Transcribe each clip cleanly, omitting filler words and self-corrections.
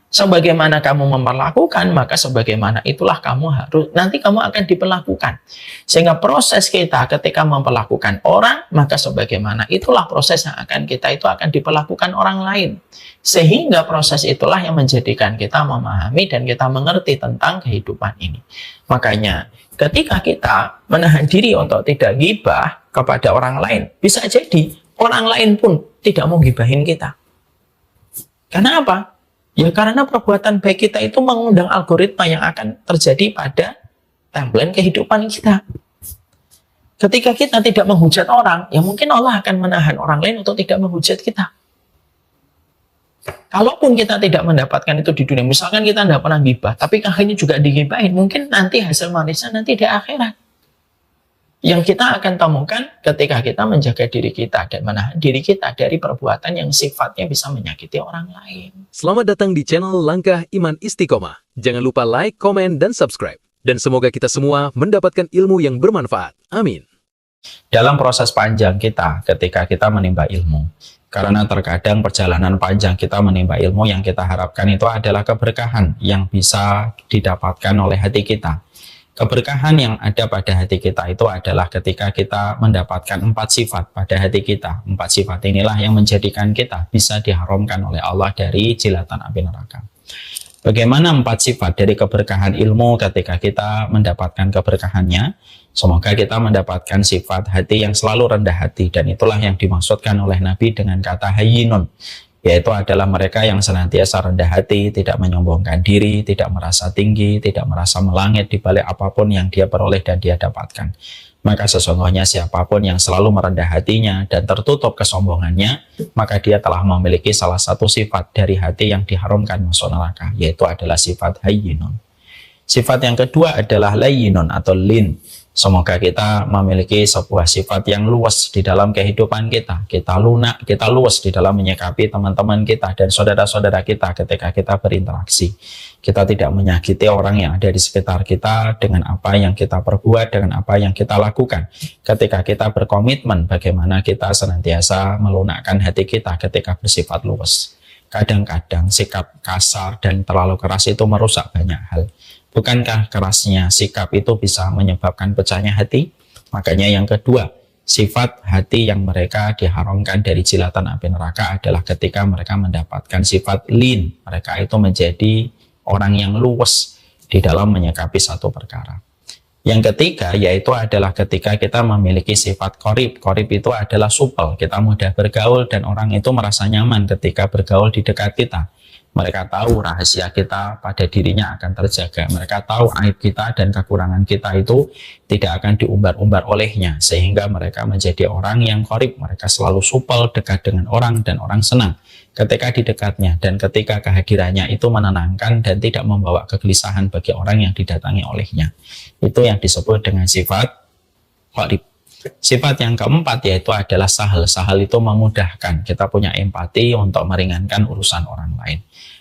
Sebagaimana kamu memperlakukan, maka sebagaimana itulah nanti kamu akan diperlakukan. Sehingga proses kita ketika memperlakukan orang, maka sebagaimana itulah proses yang akan diperlakukan orang lain. Sehingga proses itulah yang menjadikan kita memahami dan kita mengerti tentang kehidupan ini. Makanya ketika kita menahan diri untuk tidak ghibah kepada orang lain, bisa jadi orang lain pun tidak mau ghibahin kita. Karena apa? Ya karena perbuatan baik kita itu mengundang algoritma yang akan terjadi pada timeline kehidupan kita. Ketika kita tidak menghujat orang, ya mungkin Allah akan menahan orang lain untuk tidak menghujat kita. Kalaupun kita tidak mendapatkan itu di dunia, misalkan kita tidak pernah ghibah, tapi akhirnya juga digibahin, mungkin nanti hasil manisnya nanti di akhirat. Yang kita akan temukan ketika kita menjaga diri kita dan menahan diri kita dari perbuatan yang sifatnya bisa menyakiti orang lain. Selamat datang di channel Langkah Iman Istiqomah. Jangan lupa like, komen, dan subscribe. Dan semoga kita semua mendapatkan ilmu yang bermanfaat. Amin. Dalam proses panjang kita ketika kita menimba ilmu, karena terkadang perjalanan panjang kita menimba ilmu yang kita harapkan itu adalah keberkahan yang bisa didapatkan oleh hati kita. Keberkahan yang ada pada hati kita itu adalah ketika kita mendapatkan 4 sifat pada hati kita. 4 sifat inilah yang menjadikan kita bisa diharamkan oleh Allah dari jilatan api neraka. Bagaimana 4 sifat dari keberkahan ilmu ketika kita mendapatkan keberkahannya? Semoga kita mendapatkan sifat hati yang selalu rendah hati, dan itulah yang dimaksudkan oleh Nabi dengan kata hayyinun, yaitu adalah mereka yang senantiasa rendah hati, tidak menyombongkan diri, tidak merasa tinggi, tidak merasa melangit di balik apapun yang dia peroleh dan dia dapatkan. Maka sesungguhnya siapapun yang selalu merendah hatinya dan tertutup kesombongannya, maka dia telah memiliki salah satu sifat dari hati yang diharamkan masuk neraka, yaitu adalah sifat hayyinun. Sifat yang kedua adalah layyinun atau lin. Semoga kita memiliki sebuah sifat yang luas di dalam kehidupan kita. Kita lunak, kita luas di dalam menyikapi teman-teman kita dan saudara-saudara kita ketika kita berinteraksi. Kita tidak menyakiti orang yang ada di sekitar kita dengan apa yang kita perbuat, dengan apa yang kita lakukan. Ketika kita berkomitmen bagaimana kita senantiasa melunakkan hati kita ketika bersifat luas. Kadang-kadang sikap kasar dan terlalu keras itu merusak banyak hal. Bukankah kerasnya sikap itu bisa menyebabkan pecahnya hati? Makanya yang kedua, sifat hati yang mereka diharamkan dari jilatan api neraka adalah ketika mereka mendapatkan sifat lin. Mereka itu menjadi orang yang luwes di dalam menyikapi satu perkara. Yang ketiga yaitu adalah ketika kita memiliki sifat qorib. Qorib itu adalah supel, kita mudah bergaul dan orang itu merasa nyaman ketika bergaul di dekat kita. Mereka tahu rahasia kita pada dirinya akan terjaga. Mereka tahu aib kita dan kekurangan kita itu tidak akan diumbar-umbar olehnya. Sehingga mereka menjadi orang yang qorib. Mereka selalu supel, dekat dengan orang, dan orang senang ketika di dekatnya. Dan ketika kehadirannya itu menenangkan dan tidak membawa kegelisahan bagi orang yang didatangi olehnya. Itu yang disebut dengan sifat qorib. Sifat yang keempat yaitu adalah sahal. Sahal itu memudahkan. Kita punya empati untuk meringankan urusan orang lain.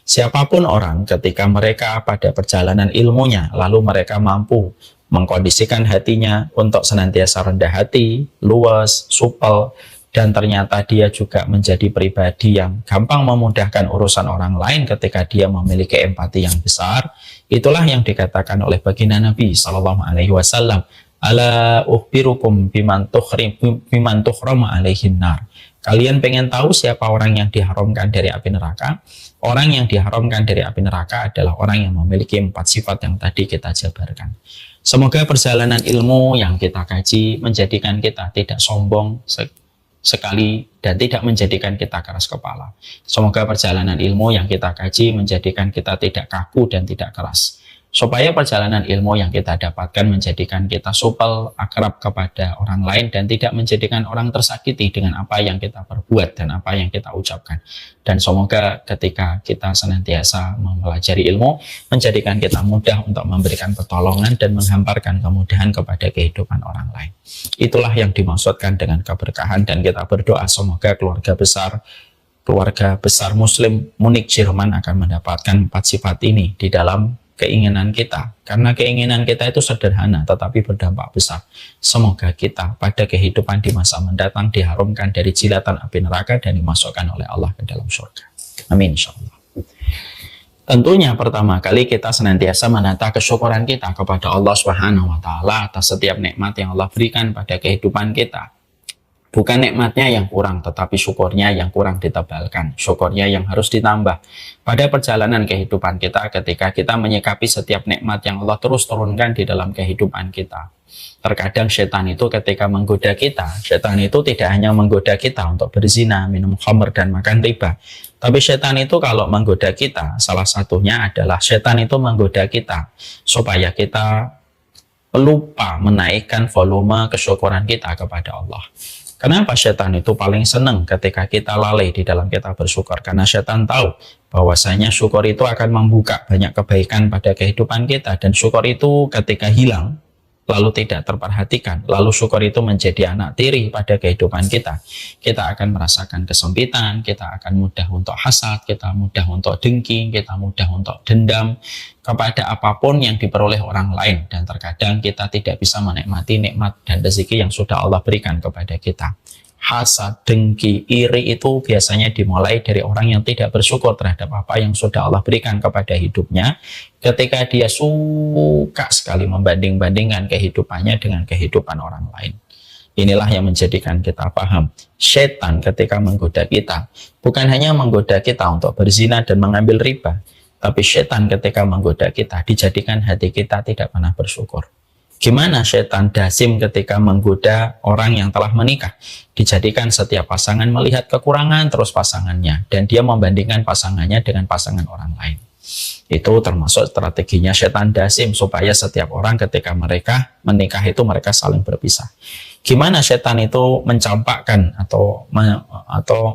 Siapapun orang ketika mereka pada perjalanan ilmunya, lalu mereka mampu mengkondisikan hatinya untuk senantiasa rendah hati, luas, supel, dan ternyata dia juga menjadi pribadi yang gampang memudahkan urusan orang lain ketika dia memiliki empati yang besar. Itulah yang dikatakan oleh baginda Nabi SAW. Ala ukhbirukum biman tuhram alaihin nar. Kalian pengen tahu siapa orang yang diharamkan dari api neraka? Orang yang diharamkan dari api neraka adalah orang yang memiliki 4 sifat yang tadi kita jabarkan. Semoga perjalanan ilmu yang kita kaji menjadikan kita tidak sombong sekali dan tidak menjadikan kita keras kepala. Semoga perjalanan ilmu yang kita kaji menjadikan kita tidak kaku dan tidak keras. Supaya perjalanan ilmu yang kita dapatkan menjadikan kita supel, akrab kepada orang lain, dan tidak menjadikan orang tersakiti dengan apa yang kita perbuat dan apa yang kita ucapkan. Dan semoga ketika kita senantiasa mempelajari ilmu, menjadikan kita mudah untuk memberikan pertolongan dan menghamparkan kemudahan kepada kehidupan orang lain. Itulah yang dimaksudkan dengan keberkahan, dan kita berdoa semoga keluarga besar Muslim Munich Jerman akan mendapatkan 4 sifat ini di dalam keinginan kita, karena keinginan kita itu sederhana tetapi berdampak besar. Semoga kita pada kehidupan di masa mendatang diharumkan dari jilatan api neraka dan dimasukkan oleh Allah ke dalam surga. Amin insyaallah. Tentunya pertama kali kita senantiasa menata kesyukuran kita kepada Allah Subhanahu wa taala atas setiap nikmat yang Allah berikan pada kehidupan kita. Bukan nikmatnya yang kurang, tetapi syukurnya yang kurang ditebalkan, syukurnya yang harus ditambah. Pada perjalanan kehidupan kita ketika kita menyikapi setiap nikmat yang Allah terus turunkan di dalam kehidupan kita. Terkadang setan itu ketika menggoda kita, setan itu tidak hanya menggoda kita untuk berzina, minum khamr, dan makan riba. Tapi setan itu kalau menggoda kita, salah satunya adalah setan itu menggoda kita supaya kita lupa menaikkan volume kesyukuran kita kepada Allah. Kenapa setan itu paling senang ketika kita lalai di dalam kita bersyukur? Karena setan tahu bahwasanya syukur itu akan membuka banyak kebaikan pada kehidupan kita, dan syukur itu ketika hilang lalu tidak terperhatikan, lalu syukur itu menjadi anak tiri pada kehidupan kita. Kita akan merasakan kesempitan, kita akan mudah untuk hasad, kita mudah untuk dengki, kita mudah untuk dendam kepada apapun yang diperoleh orang lain, dan terkadang kita tidak bisa menikmati nikmat dan rezeki yang sudah Allah berikan kepada kita. Hasad, dengki, iri itu biasanya dimulai dari orang yang tidak bersyukur terhadap apa yang sudah Allah berikan kepada hidupnya, ketika dia suka sekali membanding-bandingkan kehidupannya dengan kehidupan orang lain. Inilah yang menjadikan kita paham, setan ketika menggoda kita, bukan hanya menggoda kita untuk berzina dan mengambil riba, tapi setan ketika menggoda kita, dijadikan hati kita tidak pernah bersyukur. Gimana setan dasim ketika menggoda orang yang telah menikah? Dijadikan setiap pasangan melihat kekurangan terus pasangannya, dan dia membandingkan pasangannya dengan pasangan orang lain. Itu termasuk strateginya setan dasim, supaya setiap orang ketika mereka menikah itu mereka saling berpisah. Gimana setan itu mencampakkan atau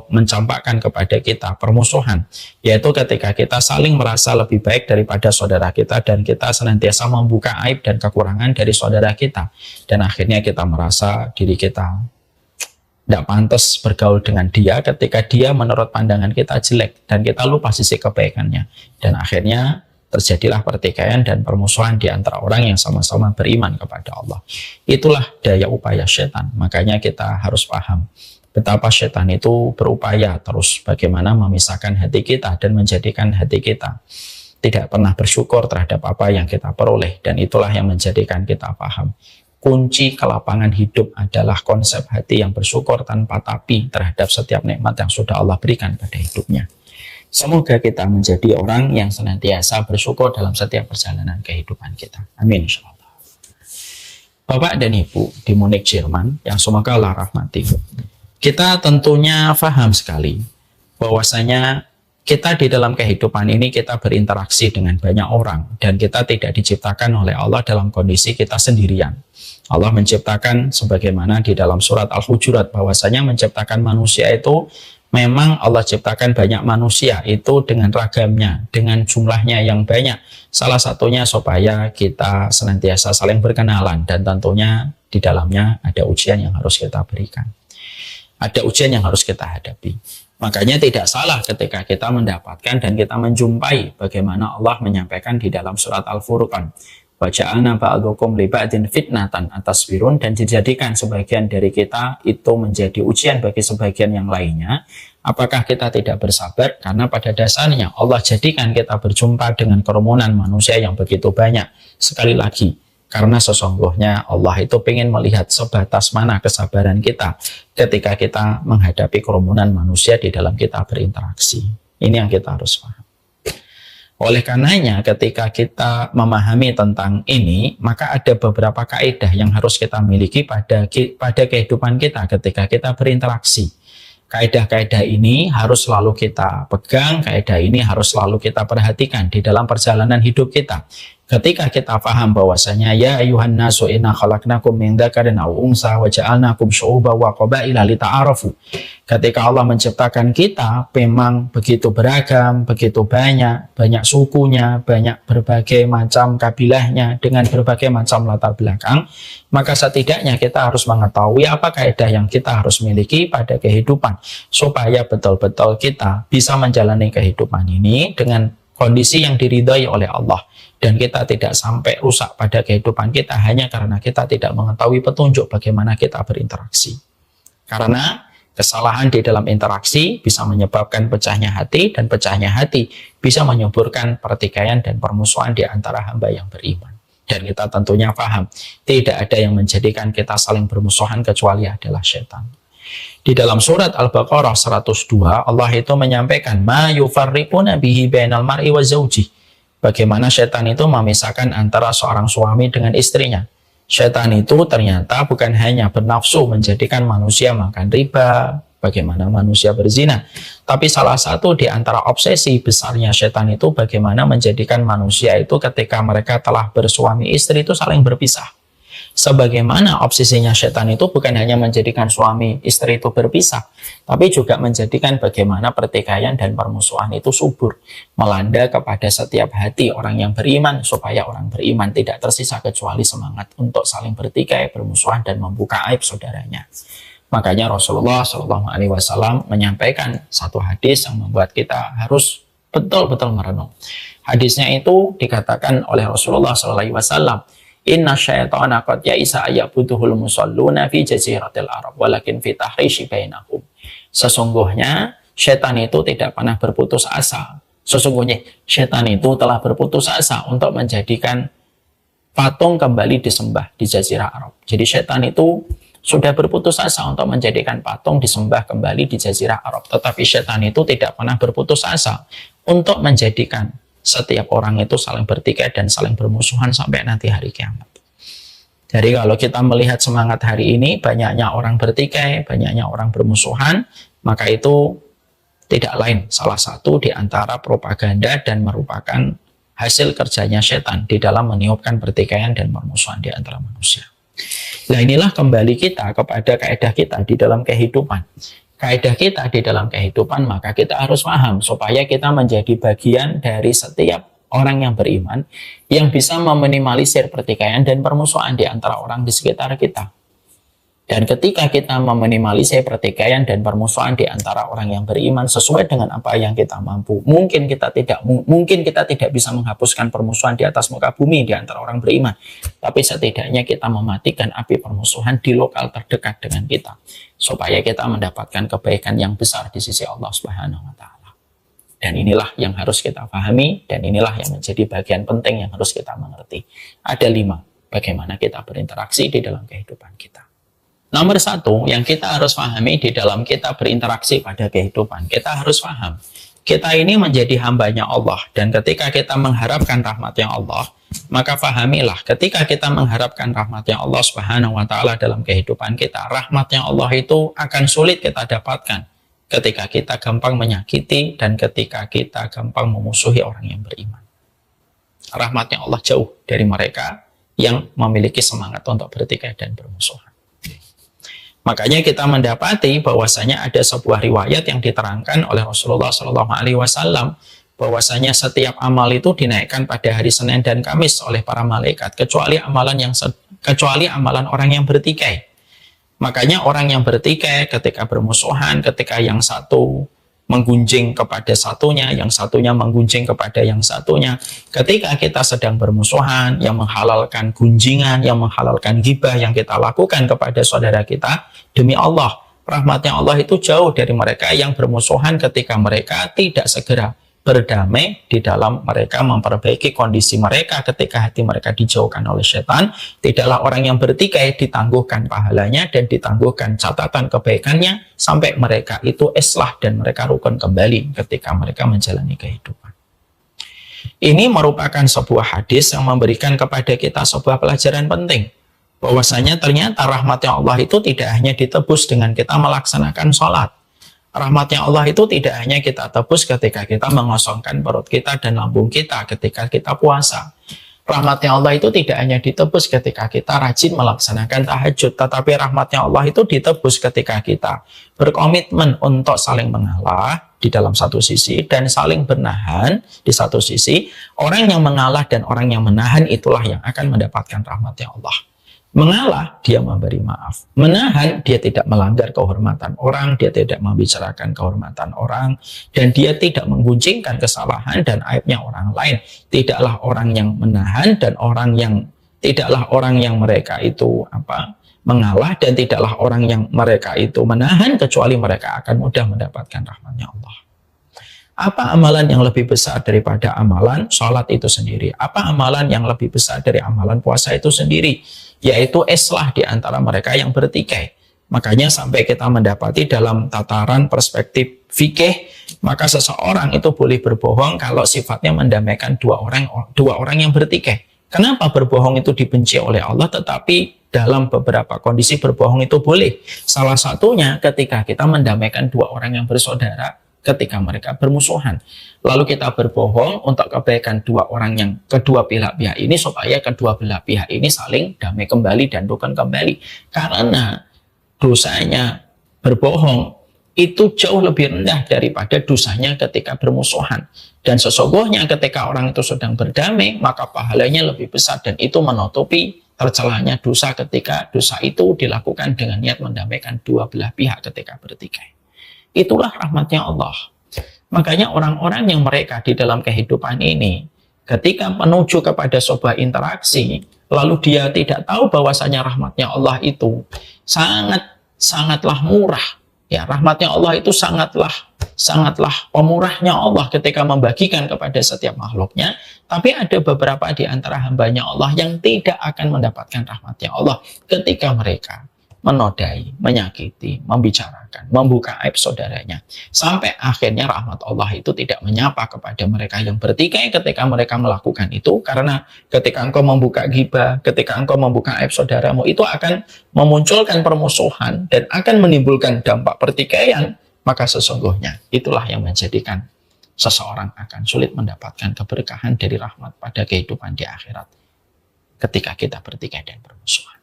mencampakkan kepada kita permusuhan, yaitu ketika kita saling merasa lebih baik daripada saudara kita, dan kita senantiasa membuka aib dan kekurangan dari saudara kita, dan akhirnya kita merasa diri kita tidak pantas bergaul dengan dia ketika dia menurut pandangan kita jelek, dan kita lupa sisi kebaikannya, dan akhirnya terjadilah pertikaian dan permusuhan di antara orang yang sama-sama beriman kepada Allah. Itulah daya upaya setan. Makanya kita harus paham betapa setan itu berupaya terus bagaimana memisahkan hati kita dan menjadikan hati kita tidak pernah bersyukur terhadap apa yang kita peroleh. Dan itulah yang menjadikan kita paham, kunci kelapangan hidup adalah konsep hati yang bersyukur tanpa tapi terhadap setiap nikmat yang sudah Allah berikan pada hidupnya. Semoga kita menjadi orang yang senantiasa bersyukur dalam setiap perjalanan kehidupan kita. Amin, insyaallah. Bapak dan Ibu di Munich, Jerman, yang semoga Allah rahmati. Kita tentunya paham sekali bahwasanya kita di dalam kehidupan ini kita berinteraksi dengan banyak orang, dan kita tidak diciptakan oleh Allah dalam kondisi kita sendirian. Allah menciptakan sebagaimana di dalam surat Al-Hujurat, bahwasanya menciptakan manusia itu memang Allah ciptakan banyak manusia itu dengan ragamnya, dengan jumlahnya yang banyak. Salah satunya supaya kita senantiasa saling berkenalan, dan tentunya di dalamnya ada ujian yang harus kita berikan. Ada ujian yang harus kita hadapi. Makanya tidak salah ketika kita mendapatkan dan kita menjumpai bagaimana Allah menyampaikan di dalam surat Al-Furqan, waja'alna ba'dukum li ba'din fitnatan atasbirun, dan dijadikan sebagian dari kita itu menjadi ujian bagi sebagian yang lainnya. Apakah kita tidak bersabar? Karena pada dasarnya Allah jadikan kita berjumpa dengan kerumunan manusia yang begitu banyak. Sekali lagi, karena sesungguhnya Allah itu ingin melihat sebatas mana kesabaran kita ketika kita menghadapi kerumunan manusia di dalam kita berinteraksi. Ini yang kita harus paham. Oleh karenanya ketika kita memahami tentang ini, maka ada beberapa kaidah yang harus kita miliki pada kehidupan kita ketika kita berinteraksi. Kaidah-kaidah ini harus selalu kita pegang, kaidah ini harus selalu kita perhatikan di dalam perjalanan hidup kita. Ketika kita paham bahwasanya ya ayuhan nasu inna khalaqnakum min dzakarin aw unsa wa ja'alnakum syu'uban wa qabaila lita'arafu. Ketika Allah menciptakan kita memang begitu beragam, begitu banyak sukunya, banyak berbagai macam kabilahnya dengan berbagai macam latar belakang, maka setidaknya kita harus mengetahui apa kaidah yang kita harus miliki pada kehidupan supaya betul-betul kita bisa menjalani kehidupan ini dengan kondisi yang diridhai oleh Allah, dan kita tidak sampai rusak pada kehidupan kita hanya karena kita tidak mengetahui petunjuk bagaimana kita berinteraksi. Karena Kesalahan di dalam interaksi bisa menyebabkan pecahnya hati, dan pecahnya hati bisa menyuburkan pertikaian dan permusuhan di antara hamba yang beriman. Dan kita tentunya paham, tidak ada yang menjadikan kita saling bermusuhan kecuali adalah setan. Di dalam surat Al-Baqarah 102, Allah itu menyampaikan, ma yufarriquna bihi bainal mar'i wa zawji. Bagaimana setan itu memisahkan antara seorang suami dengan istrinya. Setan itu ternyata bukan hanya bernafsu menjadikan manusia makan riba, bagaimana manusia berzina, tapi salah satu di antara obsesi besarnya setan itu bagaimana menjadikan manusia itu ketika mereka telah bersuami istri itu saling berpisah. Sebagaimana obsesinya setan itu bukan hanya menjadikan suami istri itu berpisah, tapi juga menjadikan bagaimana pertikaian dan permusuhan itu subur, melanda kepada setiap hati orang yang beriman, supaya orang beriman tidak tersisa kecuali semangat untuk saling bertikai, bermusuhan, dan membuka aib saudaranya. Makanya Rasulullah SAW menyampaikan satu hadis yang membuat kita harus betul-betul merenung. Hadisnya itu dikatakan oleh Rasulullah SAW, inna syaitana qad ya'isa ayyabuduhul musalluna fi jaziratil Arab walakin fi tahrishi bainahum. Sesungguhnya setan itu tidak pernah berputus asa. Sesungguhnya setan itu telah berputus asa untuk menjadikan patung kembali disembah di jazirah Arab. Jadi setan itu sudah berputus asa untuk menjadikan patung disembah kembali di jazirah Arab. Tetapi setan itu tidak pernah berputus asa untuk menjadikan setiap orang itu saling bertikai dan saling bermusuhan sampai nanti hari kiamat. Jadi kalau kita melihat semangat hari ini, banyaknya orang bertikai, banyaknya orang bermusuhan, maka itu tidak lain salah satu di antara propaganda dan merupakan hasil kerjanya setan di dalam meniupkan pertikaian dan permusuhan di antara manusia. Nah, inilah kembali kita kepada kaidah kita di dalam kehidupan. Kaidah kita di dalam kehidupan, maka kita harus paham supaya kita menjadi bagian dari setiap orang yang beriman yang bisa meminimalisir pertikaian dan permusuhan di antara orang di sekitar kita. Dan ketika kita meminimalisir pertikaian dan permusuhan di antara orang yang beriman sesuai dengan apa yang kita mampu, mungkin kita tidak bisa menghapuskan permusuhan di atas muka bumi di antara orang beriman, tapi setidaknya kita mematikan api permusuhan di lokal terdekat dengan kita, supaya kita mendapatkan kebaikan yang besar di sisi Allah Subhanahu wa Ta'ala. Dan inilah yang harus kita pahami, dan inilah yang menjadi bagian penting yang harus kita mengerti. Ada 5 bagaimana kita berinteraksi di dalam kehidupan kita. Nomor 1 yang kita harus pahami di dalam kita berinteraksi pada kehidupan, kita harus paham kita ini menjadi hambanya Allah, dan ketika kita mengharapkan rahmatnya Allah, maka pahamilah ketika kita mengharapkan rahmatnya Allah Subhanahu wa Ta'ala dalam kehidupan kita, rahmatnya Allah itu akan sulit kita dapatkan ketika kita gampang menyakiti dan ketika kita gampang memusuhi orang yang beriman. Rahmatnya Allah jauh dari mereka yang memiliki semangat untuk bertikai dan bermusuhan. Makanya kita mendapati bahwasanya ada sebuah riwayat yang diterangkan oleh Rasulullah SAW, bahwasanya setiap amal itu dinaikkan pada hari Senin dan Kamis oleh para malaikat, kecuali amalan orang yang bertikai. Makanya orang yang bertikai ketika bermusuhan, ketika yang satu menggunjing kepada satunya, yang satunya menggunjing kepada yang satunya. Ketika kita sedang bermusuhan, yang menghalalkan gunjingan, yang menghalalkan ghibah yang kita lakukan kepada saudara kita, demi Allah, rahmatnya Allah itu jauh dari mereka yang bermusuhan ketika mereka tidak segera berdamai di dalam mereka memperbaiki kondisi mereka ketika hati mereka dijauhkan oleh setan. Tidaklah orang yang bertikai ditangguhkan pahalanya dan ditangguhkan catatan kebaikannya sampai mereka itu islah dan mereka rukun kembali ketika mereka menjalani kehidupan. Ini merupakan sebuah hadis yang memberikan kepada kita sebuah pelajaran penting, bahwasanya ternyata rahmatnya Allah itu tidak hanya ditebus dengan kita melaksanakan sholat. Rahmatnya Allah itu tidak hanya kita tebus ketika kita mengosongkan perut kita dan lambung kita ketika kita puasa. Rahmatnya Allah itu tidak hanya ditebus ketika kita rajin melaksanakan tahajud, tetapi rahmatnya Allah itu ditebus ketika kita berkomitmen untuk saling mengalah di dalam satu sisi dan saling bernahan di satu sisi. Orang yang mengalah dan orang yang menahan itulah yang akan mendapatkan rahmatnya Allah. Mengalah, dia memberi maaf. Menahan, dia tidak melanggar kehormatan orang, dia tidak membicarakan kehormatan orang, dan dia tidak menggunjingkan kesalahan dan aibnya orang lain. Tidaklah orang yang menahan dan tidaklah orang yang mereka itu mengalah dan tidaklah orang yang mereka itu menahan kecuali mereka akan mudah mendapatkan rahmatnya Allah. Apa amalan yang lebih besar daripada amalan sholat itu sendiri? Apa amalan yang lebih besar dari amalan puasa itu sendiri? Yaitu islah di antara mereka yang bertikai. Makanya sampai kita mendapati dalam tataran perspektif fikih, maka seseorang itu boleh berbohong kalau sifatnya mendamaikan dua orang yang bertikai. Kenapa berbohong itu dibenci oleh Allah, tetapi dalam beberapa kondisi berbohong itu boleh. Salah satunya ketika kita mendamaikan dua orang yang bersaudara ketika mereka bermusuhan. Lalu kita berbohong untuk kebaikan kedua pihak ini supaya kedua belah pihak ini saling damai kembali dan rukun kembali. Karena dosanya berbohong itu jauh lebih rendah daripada dosanya ketika bermusuhan. Dan sesungguhnya ketika orang itu sedang berdamai, maka pahalanya lebih besar dan itu menutupi tercelanya dosa ketika dosa itu dilakukan dengan niat mendamaikan dua belah pihak ketika bertikai. Itulah rahmatnya Allah. Makanya orang-orang yang mereka di dalam kehidupan ini, ketika menuju kepada sebuah interaksi, lalu dia tidak tahu bahwasanya rahmatnya Allah itu sangatlah murah. Ya, rahmatnya Allah itu sangatlah pemurahnya Allah ketika membagikan kepada setiap makhluknya. Tapi ada beberapa di antara hambanya Allah yang tidak akan mendapatkan rahmatnya Allah ketika mereka menodai, menyakiti, membicarakan, membuka aib saudaranya. Sampai akhirnya rahmat Allah itu tidak menyapa kepada mereka yang bertikai ketika mereka melakukan itu. Karena ketika engkau membuka ghibah, ketika engkau membuka aib saudaramu, itu akan memunculkan permusuhan dan akan menimbulkan dampak pertikaian. Maka sesungguhnya itulah yang menjadikan seseorang akan sulit mendapatkan keberkahan dari rahmat pada kehidupan di akhirat ketika kita bertikai dan bermusuhan.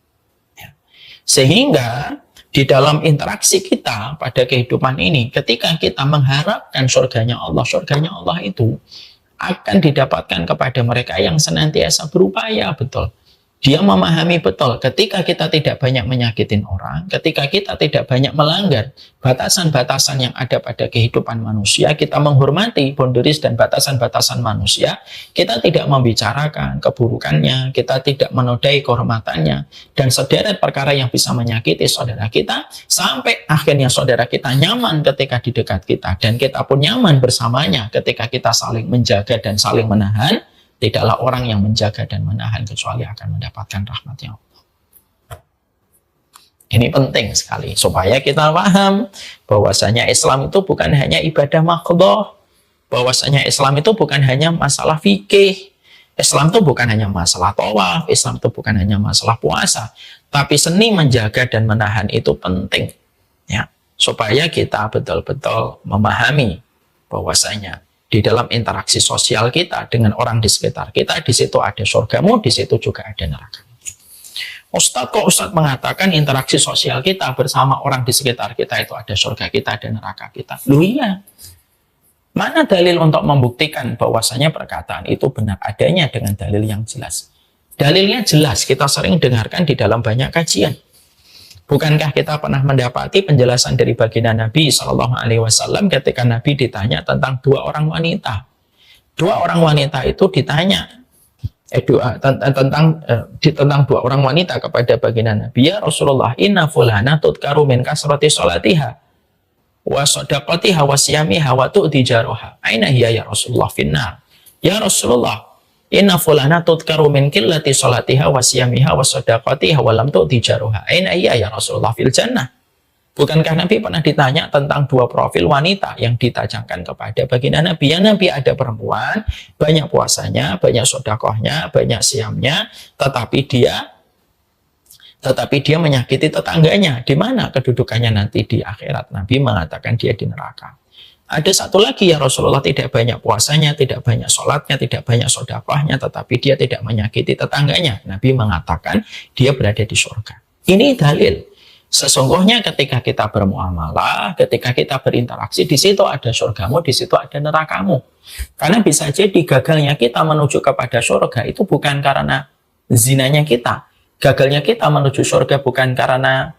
Sehingga di dalam interaksi kita pada kehidupan ini, ketika kita mengharapkan surganya Allah itu akan didapatkan kepada mereka yang senantiasa berupaya betul. Dia memahami betul ketika kita tidak banyak menyakitin orang, ketika kita tidak banyak melanggar batasan-batasan yang ada pada kehidupan manusia, kita menghormati boundaries dan batasan-batasan manusia, kita tidak membicarakan keburukannya, kita tidak menodai kehormatannya, dan sederet perkara yang bisa menyakiti saudara kita, sampai akhirnya saudara kita nyaman ketika di dekat kita, dan kita pun nyaman bersamanya ketika kita saling menjaga dan saling menahan. Tidaklah orang yang menjaga dan menahan kecuali akan mendapatkan rahmatnya Allah. Ini penting sekali supaya kita paham bahwasanya Islam itu bukan hanya ibadah maqdoh, bahwasanya Islam itu bukan hanya masalah fikih, Islam itu bukan hanya masalah tawaf, Islam itu bukan hanya masalah puasa, tapi seni menjaga dan menahan itu penting, ya, supaya kita betul-betul memahami bahwasanya di dalam interaksi sosial kita dengan orang di sekitar kita, di situ ada surgamu, di situ juga ada neraka. Ustadz mengatakan interaksi sosial kita bersama orang di sekitar kita itu ada surga kita, ada neraka kita. Loh iya. Mana dalil untuk membuktikan bahwasanya perkataan itu benar adanya dengan dalil yang jelas? Dalilnya jelas, kita sering dengarkan di dalam banyak kajian. Bukankah kita pernah mendapati penjelasan dari baginda Nabi SAW ketika Nabi ditanya tentang dua orang wanita. Dua orang wanita itu ditanya tentang dua orang wanita kepada baginda Nabi, ya Rasulullah, inna fulana tudkaru min kasrati sholatiha wa sadaqatiha wa siyamiha wa tu'ti jaroha. Aina hiya ya Rasulullah finnar. Ya Rasulullah, inna fulana tudkaru min qillati sholatiha wa siyamiha wa sadaqatiha wa lam tu'ti jaroha. Aina hiya ya Rasulullah fil jannah. Bukankah Nabi pernah ditanya tentang dua profil wanita yang ditajamkan kepada baginda Nabi? Ya Nabi, ada perempuan, banyak puasanya, banyak sedekahnya, banyak siamnya, tetapi dia menyakiti tetangganya. Di mana kedudukannya nanti di akhirat? Nabi mengatakan dia di neraka. Ada satu lagi, ya Rasulullah, tidak banyak puasanya, tidak banyak sholatnya, tidak banyak sedekahnya, tetapi dia tidak menyakiti tetangganya. Nabi mengatakan dia berada di surga. Ini dalil. Sesungguhnya ketika kita bermuamalah, ketika kita berinteraksi, di situ ada surgamu, di situ ada nerakamu. Karena bisa jadi gagalnya kita menuju kepada surga itu bukan karena zinanya kita. Gagalnya kita menuju surga bukan karena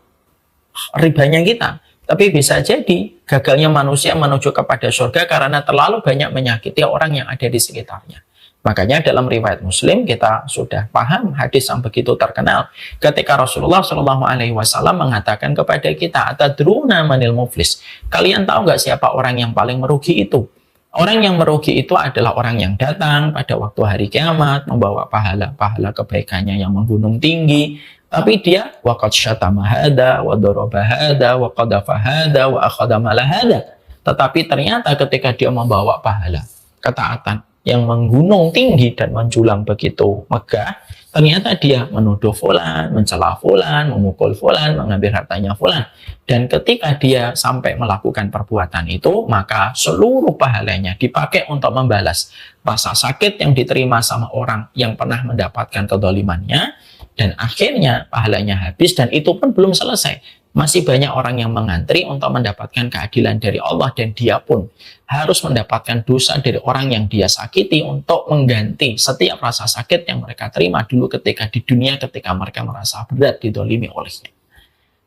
ribanya kita. Tapi bisa jadi gagalnya manusia menuju kepada surga karena terlalu banyak menyakiti orang yang ada di sekitarnya. Makanya dalam riwayat Muslim kita sudah paham hadis yang begitu terkenal ketika Rasulullah Shallallahu Alaihi Wasallam mengatakan kepada kita, atadruna manil muflis, kalian tahu nggak siapa orang yang paling merugi itu? Orang yang merugi itu adalah orang yang datang pada waktu hari kiamat membawa pahala-pahala kebaikannya yang menggunung tinggi, tapi dia waqad syatama hada wa daraba hada wa qadafa hada wa akhadha mala hada. Tetapi ternyata ketika dia membawa pahala ketaatan yang menggunung tinggi dan menjulang begitu megah, ternyata dia menuduh fulan, mencela fulan, memukul fulan, mengambil hartanya fulan. Dan ketika dia sampai melakukan perbuatan itu, maka seluruh pahalanya dipakai untuk membalas rasa sakit yang diterima sama orang yang pernah mendapatkan kedolimannya, dan akhirnya pahalanya habis, dan itu pun belum selesai. Masih banyak orang yang mengantri untuk mendapatkan keadilan dari Allah, dan dia pun harus mendapatkan dosa dari orang yang dia sakiti untuk mengganti setiap rasa sakit yang mereka terima dulu ketika di dunia, ketika mereka merasa berat didolimi olehnya.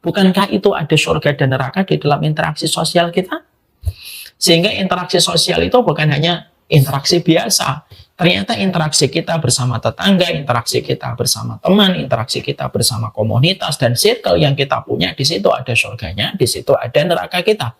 Bukankah itu ada surga dan neraka di dalam interaksi sosial kita? Sehingga interaksi sosial itu bukan hanya interaksi biasa. Ternyata interaksi kita bersama tetangga, interaksi kita bersama teman, interaksi kita bersama komunitas dan circle yang kita punya, di situ ada surganya, di situ ada neraka kita.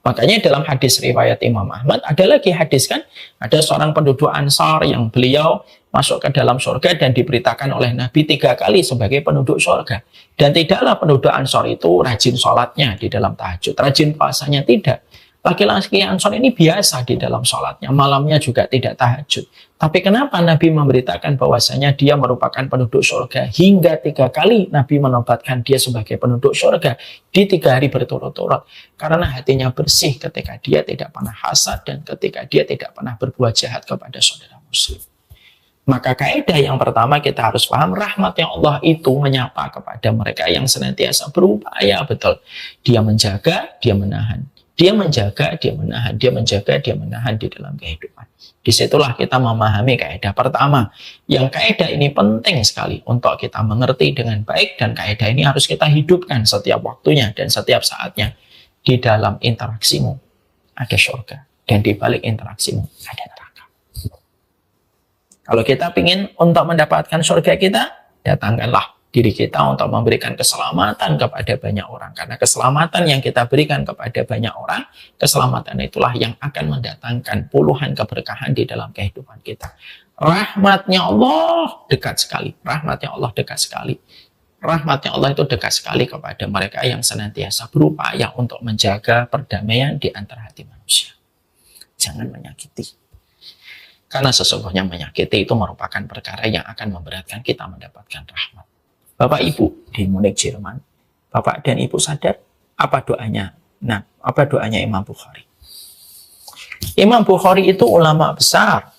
Makanya dalam hadis riwayat Imam Ahmad ada lagi hadis kan, ada seorang penduduk Ansar yang beliau masuk ke dalam surga dan diberitakan oleh Nabi 3 kali sebagai penduduk surga. Dan tidaklah penduduk Ansar itu rajin sholatnya di dalam tahajud, rajin puasanya, tidak. Laki-laki Ansor ini biasa di dalam sholatnya, malamnya juga tidak tahajud. Tapi kenapa Nabi memberitakan bahwasanya dia merupakan penduduk surga? Hingga 3 kali Nabi menobatkan dia sebagai penduduk surga di 3 hari berturut-turut. Karena hatinya bersih ketika dia tidak pernah hasad dan ketika dia tidak pernah berbuat jahat kepada saudara muslim. Maka kaidah yang pertama kita harus paham, rahmatnya Allah itu menyapa kepada mereka yang senantiasa berupaya betul. Dia menjaga, dia menahan. Dia menjaga, dia menahan, dia menjaga, dia menahan di dalam kehidupan. Disitulah kita memahami kaidah pertama. Yang kaidah ini penting sekali untuk kita mengerti dengan baik, dan kaidah ini harus kita hidupkan setiap waktunya dan setiap saatnya. Di dalam interaksimu ada surga, dan di balik interaksimu ada neraka. Kalau kita ingin untuk mendapatkan surga kita, datangkanlah diri kita untuk memberikan keselamatan kepada banyak orang. Karena keselamatan yang kita berikan kepada banyak orang, keselamatan itulah yang akan mendatangkan puluhan keberkahan di dalam kehidupan kita. Rahmatnya Allah dekat sekali. Rahmatnya Allah dekat sekali. Rahmatnya Allah itu dekat sekali kepada mereka yang senantiasa berupaya untuk menjaga perdamaian di antara hati manusia. Jangan menyakiti. Karena sesungguhnya menyakiti itu merupakan perkara yang akan memberatkan kita mendapatkan rahmat. Bapak Ibu di Munich, Jerman, Bapak dan Ibu sadar apa doanya? Nah, apa doanya Imam Bukhari? Imam Bukhari itu ulama besar.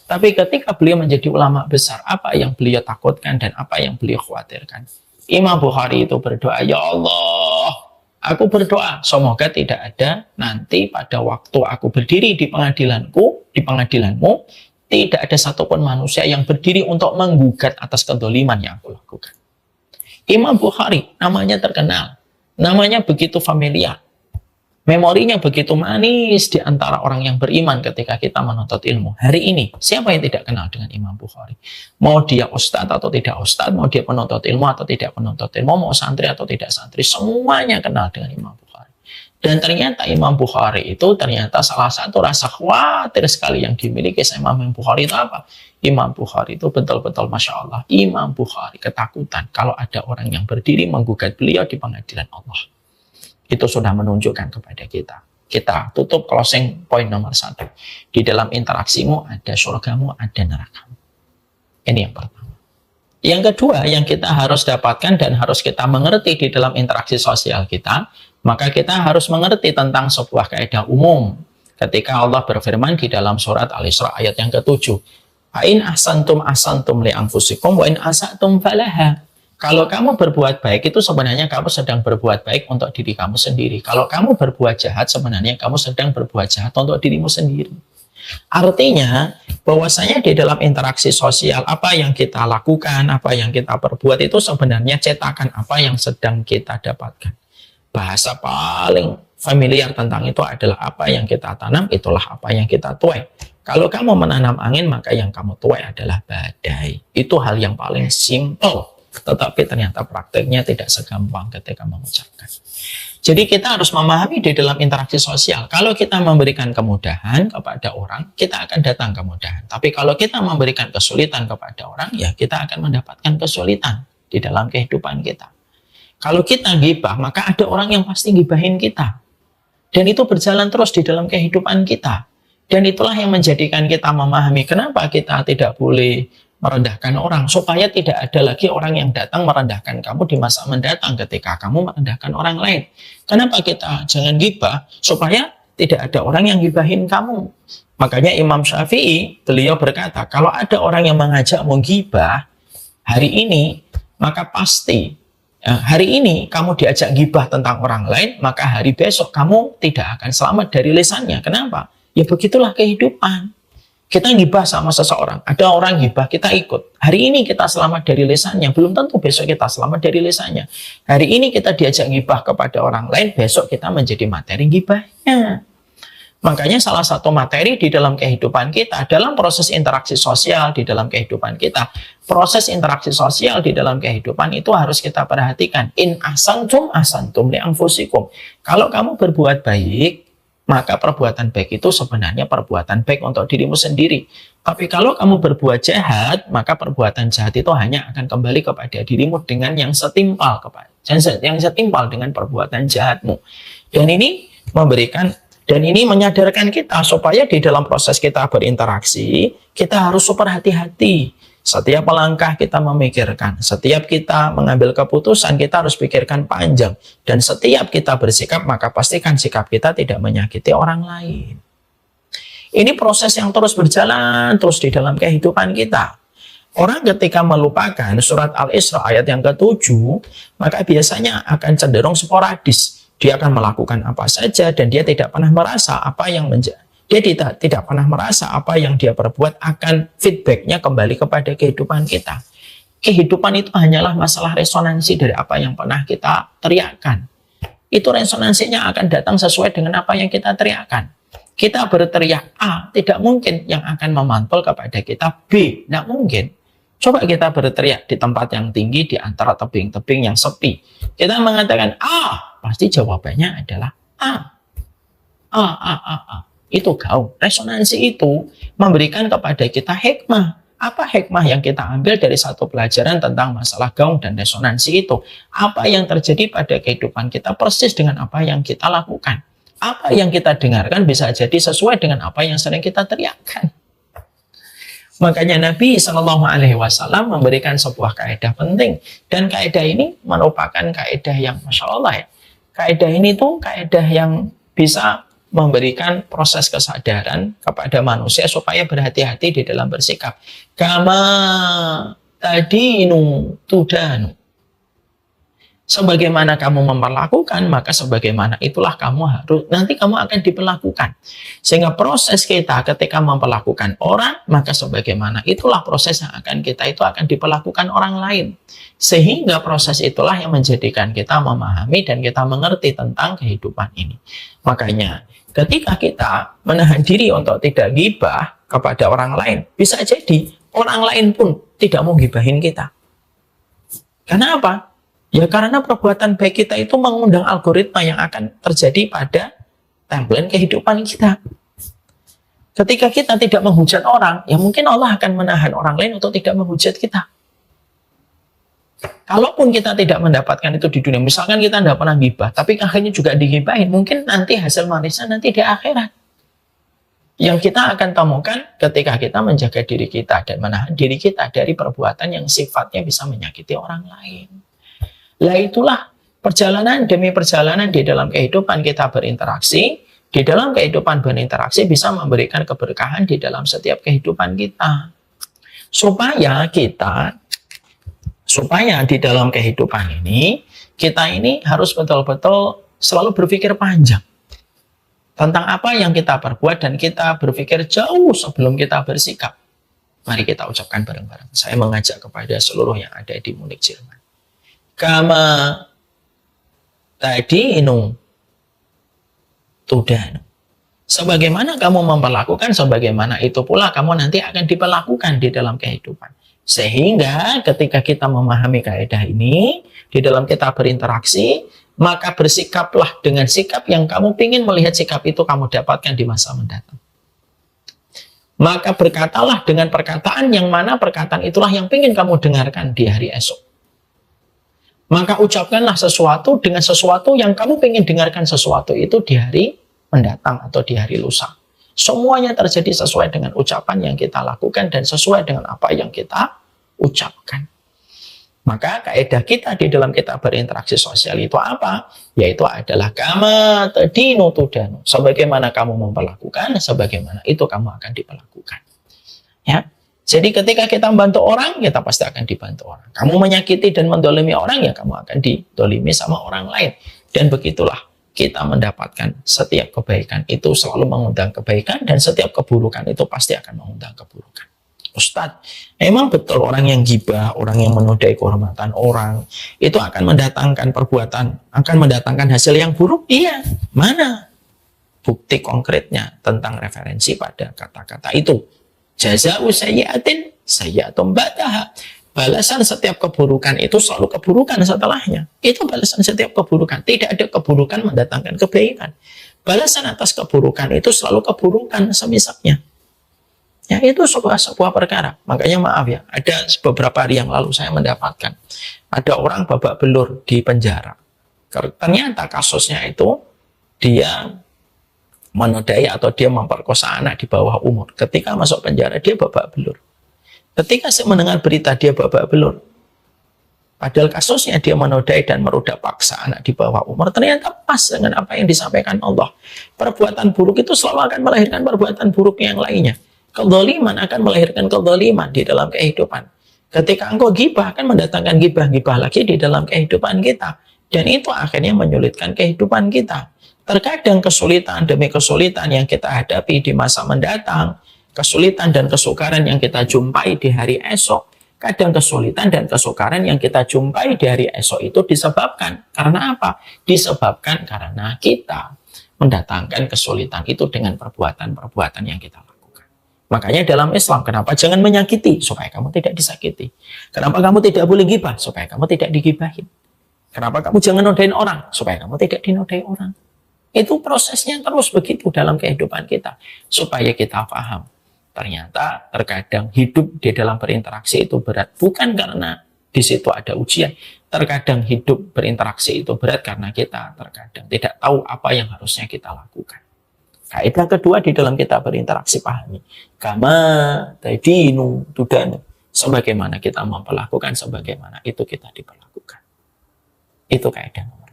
Tapi ketika beliau menjadi ulama besar, apa yang beliau takutkan dan apa yang beliau khawatirkan? Imam Bukhari itu berdoa, ya Allah, aku berdoa semoga tidak ada nanti pada waktu aku berdiri di pengadilanku, di pengadilanmu, tidak ada satupun manusia yang berdiri untuk menggugat atas kedoliman yang aku lakukan. Imam Bukhari, namanya terkenal. Namanya begitu familiar. Memorinya begitu manis di antara orang yang beriman ketika kita menuntut ilmu. Hari ini, siapa yang tidak kenal dengan Imam Bukhari? Mau dia ustadz atau tidak ustadz, mau dia penuntut ilmu atau tidak penuntut ilmu, mau santri atau tidak santri, semuanya kenal dengan Imam Bukhari. Dan ternyata Imam Bukhari itu ternyata salah satu rasa khawatir sekali yang dimiliki sama Imam Bukhari itu apa? Imam Bukhari itu betul-betul Masya Allah. Imam Bukhari ketakutan kalau ada orang yang berdiri menggugat beliau di pengadilan Allah. Itu sudah menunjukkan kepada kita. Kita tutup closing point nomor 1. Di dalam interaksimu ada surgamu, ada nerakamu. Ini yang pertama. Yang kedua yang kita harus dapatkan dan harus kita mengerti di dalam interaksi sosial kita, maka kita harus mengerti tentang sebuah kaidah umum. Ketika Allah berfirman di dalam surat Al-Isra ayat yang ke-7, "Ain ahsantum ahsantum li anfusikum wa in asatum falaha." Kalau kamu berbuat baik itu sebenarnya kamu sedang berbuat baik untuk diri kamu sendiri. Kalau kamu berbuat jahat sebenarnya kamu sedang berbuat jahat untuk dirimu sendiri. Artinya bahwasanya di dalam interaksi sosial apa yang kita lakukan, apa yang kita perbuat itu sebenarnya cetakan apa yang sedang kita dapatkan. Bahasa paling familiar tentang itu adalah apa yang kita tanam, itulah apa yang kita tuai. Kalau kamu menanam angin, maka yang kamu tuai adalah badai. Itu hal yang paling simple. Tetapi ternyata prakteknya tidak segampang ketika mengucapkan. Jadi kita harus memahami di dalam interaksi sosial. Kalau kita memberikan kemudahan kepada orang, kita akan datang kemudahan. Tapi kalau kita memberikan kesulitan kepada orang, ya kita akan mendapatkan kesulitan di dalam kehidupan kita. Kalau kita gibah, maka ada orang yang pasti gibahin kita. Dan itu berjalan terus di dalam kehidupan kita. Dan itulah yang menjadikan kita memahami kenapa kita tidak boleh merendahkan orang, supaya tidak ada lagi orang yang datang merendahkan kamu di masa mendatang ketika kamu merendahkan orang lain. Kenapa kita jangan gibah? Supaya tidak ada orang yang gibahin kamu. Makanya Imam Syafi'i, beliau berkata, kalau ada orang yang mengajakmu gibah hari ini, maka pasti hari ini kamu diajak gibah tentang orang lain, maka hari besok kamu tidak akan selamat dari lisannya. Kenapa? Ya begitulah kehidupan. Kita gibah sama seseorang, ada orang gibah, kita ikut. Hari ini kita selamat dari lisannya, belum tentu besok kita selamat dari lisannya. Hari ini kita diajak gibah kepada orang lain, besok kita menjadi materi gibahnya. Makanya salah satu materi di dalam kehidupan kita, dalam proses interaksi sosial di dalam kehidupan kita, proses interaksi sosial di dalam kehidupan itu harus kita perhatikan. In asantum li anfusikum. Kalau kamu berbuat baik, maka perbuatan baik itu sebenarnya perbuatan baik untuk dirimu sendiri. Tapi kalau kamu berbuat jahat, maka perbuatan jahat itu hanya akan kembali kepada dirimu dengan yang setimpal dengan perbuatan jahatmu. Dan ini menyadarkan kita supaya di dalam proses kita berinteraksi, kita harus super hati-hati. Setiap langkah kita memikirkan, setiap kita mengambil keputusan, kita harus pikirkan panjang. Dan setiap kita bersikap, maka pastikan sikap kita tidak menyakiti orang lain. Ini proses yang terus berjalan, terus di dalam kehidupan kita. Orang ketika melupakan surat Al-Isra ayat yang ke-7, maka biasanya akan cenderung sporadis. Dia akan melakukan apa saja, dan dia tidak pernah merasa apa yang dia tidak pernah merasa apa yang dia perbuat akan feedbacknya kembali kepada kehidupan kita. Kehidupan itu hanyalah masalah resonansi dari apa yang pernah kita teriakkan. Itu resonansinya akan datang sesuai dengan apa yang kita teriakkan. Kita berteriak A, tidak mungkin yang akan memantul kepada kita B. Tidak mungkin. Coba kita berteriak di tempat yang tinggi, di antara tebing-tebing yang sepi. Kita mengatakan A, pasti jawabannya adalah A. A. Itu gaung. Resonansi itu memberikan kepada kita hikmah. Apa hikmah yang kita ambil dari satu pelajaran tentang masalah gaung dan resonansi itu? Apa yang terjadi pada kehidupan kita persis dengan apa yang kita lakukan. Apa yang kita dengarkan bisa jadi sesuai dengan apa yang sering kita teriakkan. Makanya Nabi SAW memberikan sebuah kaidah penting. Dan kaidah ini merupakan kaidah yang Masya Allah ya. Kaidah ini tuh kaidah yang bisa memberikan proses kesadaran kepada manusia supaya berhati-hati di dalam bersikap. Kama tadinu tudanu. Sebagaimana kamu memperlakukan, maka sebagaimana itulah nanti kamu akan diperlakukan. Sehingga proses kita ketika memperlakukan orang, maka sebagaimana itulah proses yang akan diperlakukan orang lain. Sehingga proses itulah yang menjadikan kita memahami dan kita mengerti tentang kehidupan ini. Makanya ketika kita menahan diri untuk tidak gibah kepada orang lain, bisa jadi orang lain pun tidak mau gibahin kita. Karena apa? Ya karena perbuatan baik kita itu mengundang algoritma yang akan terjadi pada timeline kehidupan kita. Ketika kita tidak menghujat orang, ya mungkin Allah akan menahan orang lain untuk tidak menghujat kita. Kalaupun kita tidak mendapatkan itu di dunia, misalkan kita tidak pernah gibah, tapi akhirnya juga digibahin, mungkin nanti hasil manisnya nanti di akhirat. Yang kita akan temukan ketika kita menjaga diri kita dan menahan diri kita dari perbuatan yang sifatnya bisa menyakiti orang lain. Lah itulah perjalanan demi perjalanan di dalam kehidupan kita berinteraksi. Di dalam kehidupan berinteraksi bisa memberikan keberkahan di dalam setiap kehidupan kita. Supaya di dalam kehidupan ini, kita ini harus betul-betul selalu berpikir panjang tentang apa yang kita perbuat dan kita berpikir jauh sebelum kita bersikap. Mari kita ucapkan bareng-bareng. Saya mengajak kepada seluruh yang ada di Munich, Jerman. Kama tadinu tudanu. Sebagaimana kamu memperlakukan, sebagaimana itu pula kamu nanti akan diperlakukan di dalam kehidupan. Sehingga ketika kita memahami kaidah ini, di dalam kita berinteraksi, maka bersikaplah dengan sikap yang kamu ingin melihat sikap itu kamu dapatkan di masa mendatang. Maka berkatalah dengan perkataan yang mana perkataan itulah yang ingin kamu dengarkan di hari esok. Maka ucapkanlah sesuatu dengan sesuatu yang kamu ingin dengarkan sesuatu itu di hari mendatang atau di hari lusa. Semuanya terjadi sesuai dengan ucapan yang kita lakukan dan sesuai dengan apa yang kita ucapkan. Maka kaidah kita di dalam kita berinteraksi sosial itu apa? Yaitu adalah kama tadinu tudanu. Sebagaimana kamu memperlakukan, sebagaimana itu kamu akan diperlakukan. Ya. Jadi ketika kita membantu orang, kita pasti akan dibantu orang. Kamu menyakiti dan mendolimi orang, ya kamu akan didolimi sama orang lain. Dan begitulah kita mendapatkan setiap kebaikan itu selalu mengundang kebaikan dan setiap keburukan itu pasti akan mengundang keburukan. Ustadz, emang betul orang yang gibah, orang yang menodai kehormatan orang itu akan mendatangkan perbuatan, akan mendatangkan hasil yang buruk? Iya. Mana bukti konkretnya tentang referensi pada kata-kata itu? Jaza'u sayyi'atin sayyi'atun ba'daha. Balasan setiap keburukan itu selalu keburukan setelahnya. Itu balasan setiap keburukan. Tidak ada keburukan mendatangkan kebaikan. Balasan atas keburukan itu selalu keburukan semisalnya. Ya, itu sebuah perkara. Makanya maaf ya, ada beberapa hari yang lalu saya mendapatkan ada orang babak belur di penjara. Ternyata kasusnya itu dia menodai atau dia memperkosa anak di bawah umur. Ketika masuk penjara dia babak belur. Ketika saya mendengar berita dia babak belur, padahal kasusnya dia menodai dan merudak paksa anak di bawah umur, ternyata pas dengan apa yang disampaikan Allah. Perbuatan buruk itu selalu akan melahirkan perbuatan buruk yang lainnya. Kezaliman akan melahirkan kezaliman di dalam kehidupan. Ketika engkau gibah akan mendatangkan gibah-gibah lagi di dalam kehidupan kita. Dan itu akhirnya menyulitkan kehidupan kita. Terkadang kesulitan demi kesulitan yang kita hadapi di masa mendatang, kesulitan dan kesukaran yang kita jumpai di hari esok, kadang kesulitan dan kesukaran yang kita jumpai di hari esok itu disebabkan karena apa? Disebabkan karena kita mendatangkan kesulitan itu dengan perbuatan-perbuatan yang kita lakukan. Makanya dalam Islam, kenapa jangan menyakiti? Supaya kamu tidak disakiti. Kenapa kamu tidak boleh gibah? Supaya kamu tidak digibahin. Kenapa kamu jangan nodain orang? Supaya kamu tidak dinodai orang. Itu prosesnya terus begitu dalam kehidupan kita. Supaya kita paham. Ternyata terkadang hidup di dalam berinteraksi itu berat. Bukan karena di situ ada ujian. Terkadang hidup berinteraksi itu berat karena kita terkadang tidak tahu apa yang harusnya kita lakukan. Kaidah kedua di dalam kita berinteraksi, pahami. Kama tadinu tudanu. Sebagaimana kita memperlakukan, sebagaimana itu kita diperlakukan. Itu kaidah nomor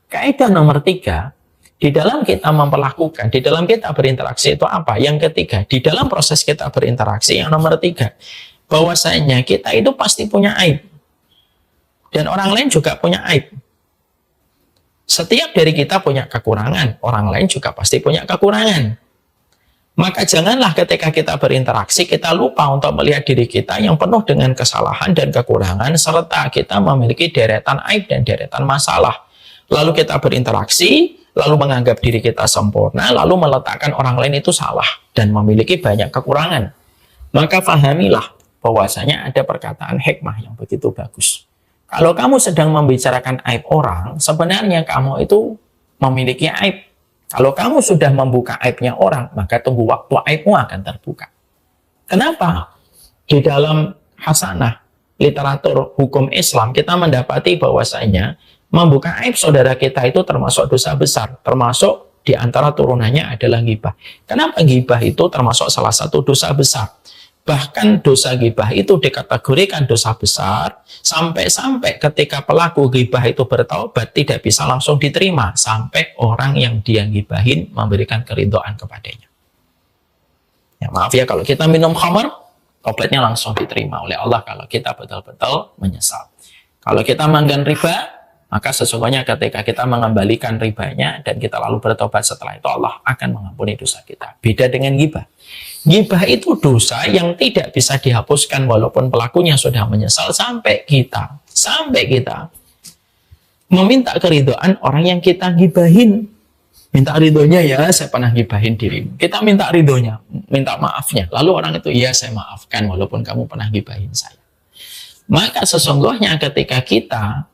2. Kaidah nomor 3. Di dalam kita memperlakukan, di dalam kita berinteraksi itu apa? Yang ketiga, di dalam proses kita berinteraksi yang nomor 3, bahwasanya kita itu pasti punya aib. Dan orang lain juga punya aib. Setiap dari kita punya kekurangan, orang lain juga pasti punya kekurangan. Maka janganlah ketika kita berinteraksi, kita lupa untuk melihat diri kita yang penuh dengan kesalahan dan kekurangan, serta kita memiliki deretan aib dan deretan masalah. Lalu kita berinteraksi, lalu menganggap diri kita sempurna, lalu meletakkan orang lain itu salah dan memiliki banyak kekurangan. Maka fahamilah bahwasanya ada perkataan hikmah yang begitu bagus. Kalau kamu sedang membicarakan aib orang, sebenarnya kamu itu memiliki aib. Kalau kamu sudah membuka aibnya orang, maka tunggu waktu aibmu akan terbuka. Kenapa? Di dalam hasanah, literatur hukum Islam, kita mendapati bahwasanya membuka aib saudara kita itu termasuk dosa besar, termasuk di antara turunannya adalah ghibah. Kenapa ghibah itu termasuk salah satu dosa besar? Bahkan dosa ghibah itu dikategorikan dosa besar sampai-sampai ketika pelaku ghibah itu bertaubat tidak bisa langsung diterima sampai orang yang dia ghibahin memberikan keridhaan kepadanya. Ya, maaf ya, kalau kita minum khamar, taubatnya langsung diterima oleh Allah kalau kita betul-betul menyesal. Kalau kita makan riba, maka sesungguhnya ketika kita mengembalikan ribanya dan kita lalu bertobat setelah itu, Allah akan mengampuni dosa kita. Beda dengan ghibah. Ghibah itu dosa yang tidak bisa dihapuskan walaupun pelakunya sudah menyesal sampai kita meminta keridhaan orang yang kita gibahin. Minta ridhonya, ya saya pernah gibahin dirimu. Kita minta ridhonya, minta maafnya. Lalu orang itu, ya saya maafkan walaupun kamu pernah gibahin saya. Maka sesungguhnya ketika kita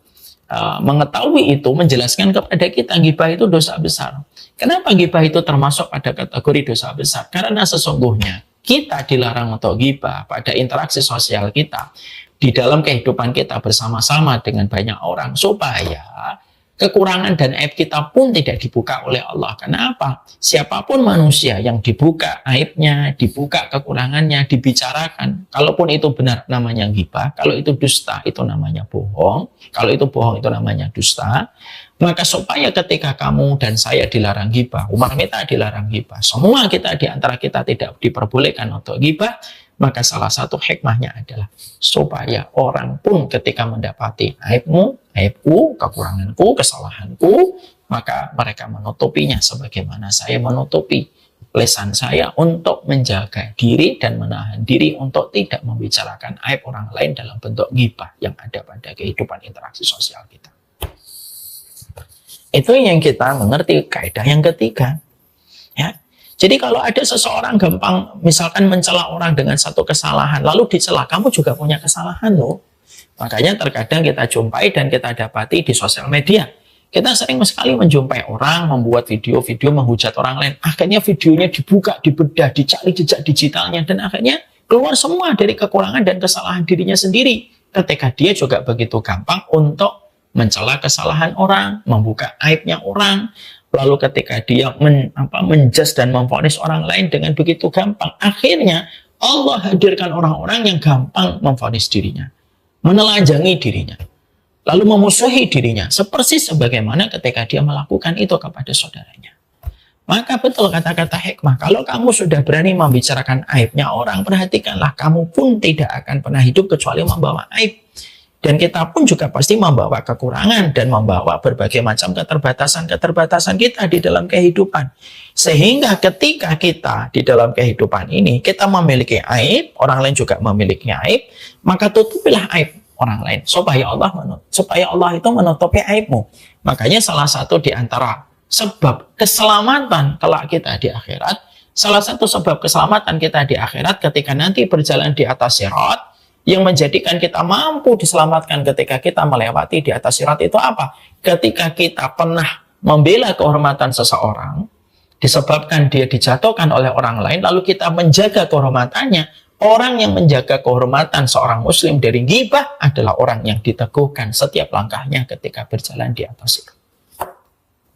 mengetahui itu, menjelaskan kepada kita gibah itu dosa besar. Kenapa gibah itu termasuk pada kategori dosa besar? Karena sesungguhnya kita dilarang untuk gibah pada interaksi sosial kita, di dalam kehidupan kita bersama-sama dengan banyak orang, supaya kekurangan dan aib kita pun tidak dibuka oleh Allah. Kenapa? Siapapun manusia yang dibuka aibnya, dibuka kekurangannya, dibicarakan, kalaupun itu benar namanya ghibah, kalau itu dusta itu namanya bohong, kalau itu bohong itu namanya dusta. Maka supaya ketika kamu dan saya dilarang ghibah, umat kita dilarang ghibah, semua kita di antara kita tidak diperbolehkan untuk ghibah, maka salah satu hikmahnya adalah supaya orang pun ketika mendapati aibmu, aibku, kekuranganku, kesalahanku, maka mereka menutupinya sebagaimana saya menutupi lisan saya untuk menjaga diri dan menahan diri untuk tidak membicarakan aib orang lain dalam bentuk ghibah yang ada pada kehidupan interaksi sosial kita. Itu yang kita mengerti kaidah yang ketiga. Ya. Jadi kalau ada seseorang gampang misalkan mencela orang dengan satu kesalahan, lalu dicela, kamu juga punya kesalahan loh. Makanya terkadang kita jumpai dan kita dapati di sosial media. Kita sering sekali menjumpai orang membuat video-video menghujat orang lain. Akhirnya videonya dibuka, dibedah, dicari jejak digitalnya, dan akhirnya keluar semua dari kekurangan dan kesalahan dirinya sendiri. Ketika dia juga begitu gampang untuk mencela kesalahan orang, membuka aibnya orang. Lalu ketika dia menjudge dan memvonis orang lain dengan begitu gampang, akhirnya Allah hadirkan orang-orang yang gampang memvonis dirinya, menelanjangi dirinya, lalu memusuhi dirinya, seperti sebagaimana ketika dia melakukan itu kepada saudaranya. Maka betul kata-kata hikmah, kalau kamu sudah berani membicarakan aibnya orang, perhatikanlah, kamu pun tidak akan pernah hidup kecuali membawa aib. Dan kita pun juga pasti membawa kekurangan dan membawa berbagai macam keterbatasan-keterbatasan kita di dalam kehidupan. Sehingga ketika kita di dalam kehidupan ini, kita memiliki aib, orang lain juga memiliki aib, maka tutupilah aib orang lain supaya Allah itu menutupi aibmu. Makanya salah satu di antara sebab keselamatan kelak kita di akhirat, salah satu sebab keselamatan kita di akhirat ketika nanti berjalan di atas sirat, yang menjadikan kita mampu diselamatkan ketika kita melewati di atas sirat itu apa? Ketika kita pernah membela kehormatan seseorang, disebabkan dia dijatuhkan oleh orang lain, lalu kita menjaga kehormatannya. Orang yang menjaga kehormatan seorang muslim dari ghibah adalah orang yang diteguhkan setiap langkahnya ketika berjalan di atas sirat.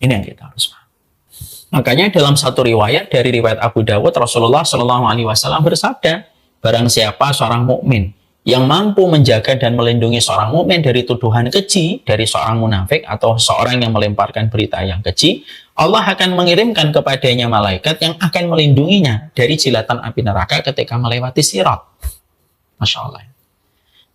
Ini yang kita harus paham. Makanya dalam satu riwayat dari riwayat Abu Dawud, Rasulullah SAW bersabda, barang siapa seorang mukmin yang mampu menjaga dan melindungi seorang mukmin dari tuduhan keji dari seorang munafik atau seorang yang melemparkan berita yang keji, Allah akan mengirimkan kepadanya malaikat yang akan melindunginya dari jilatan api neraka ketika melewati sirat. Masya Allah.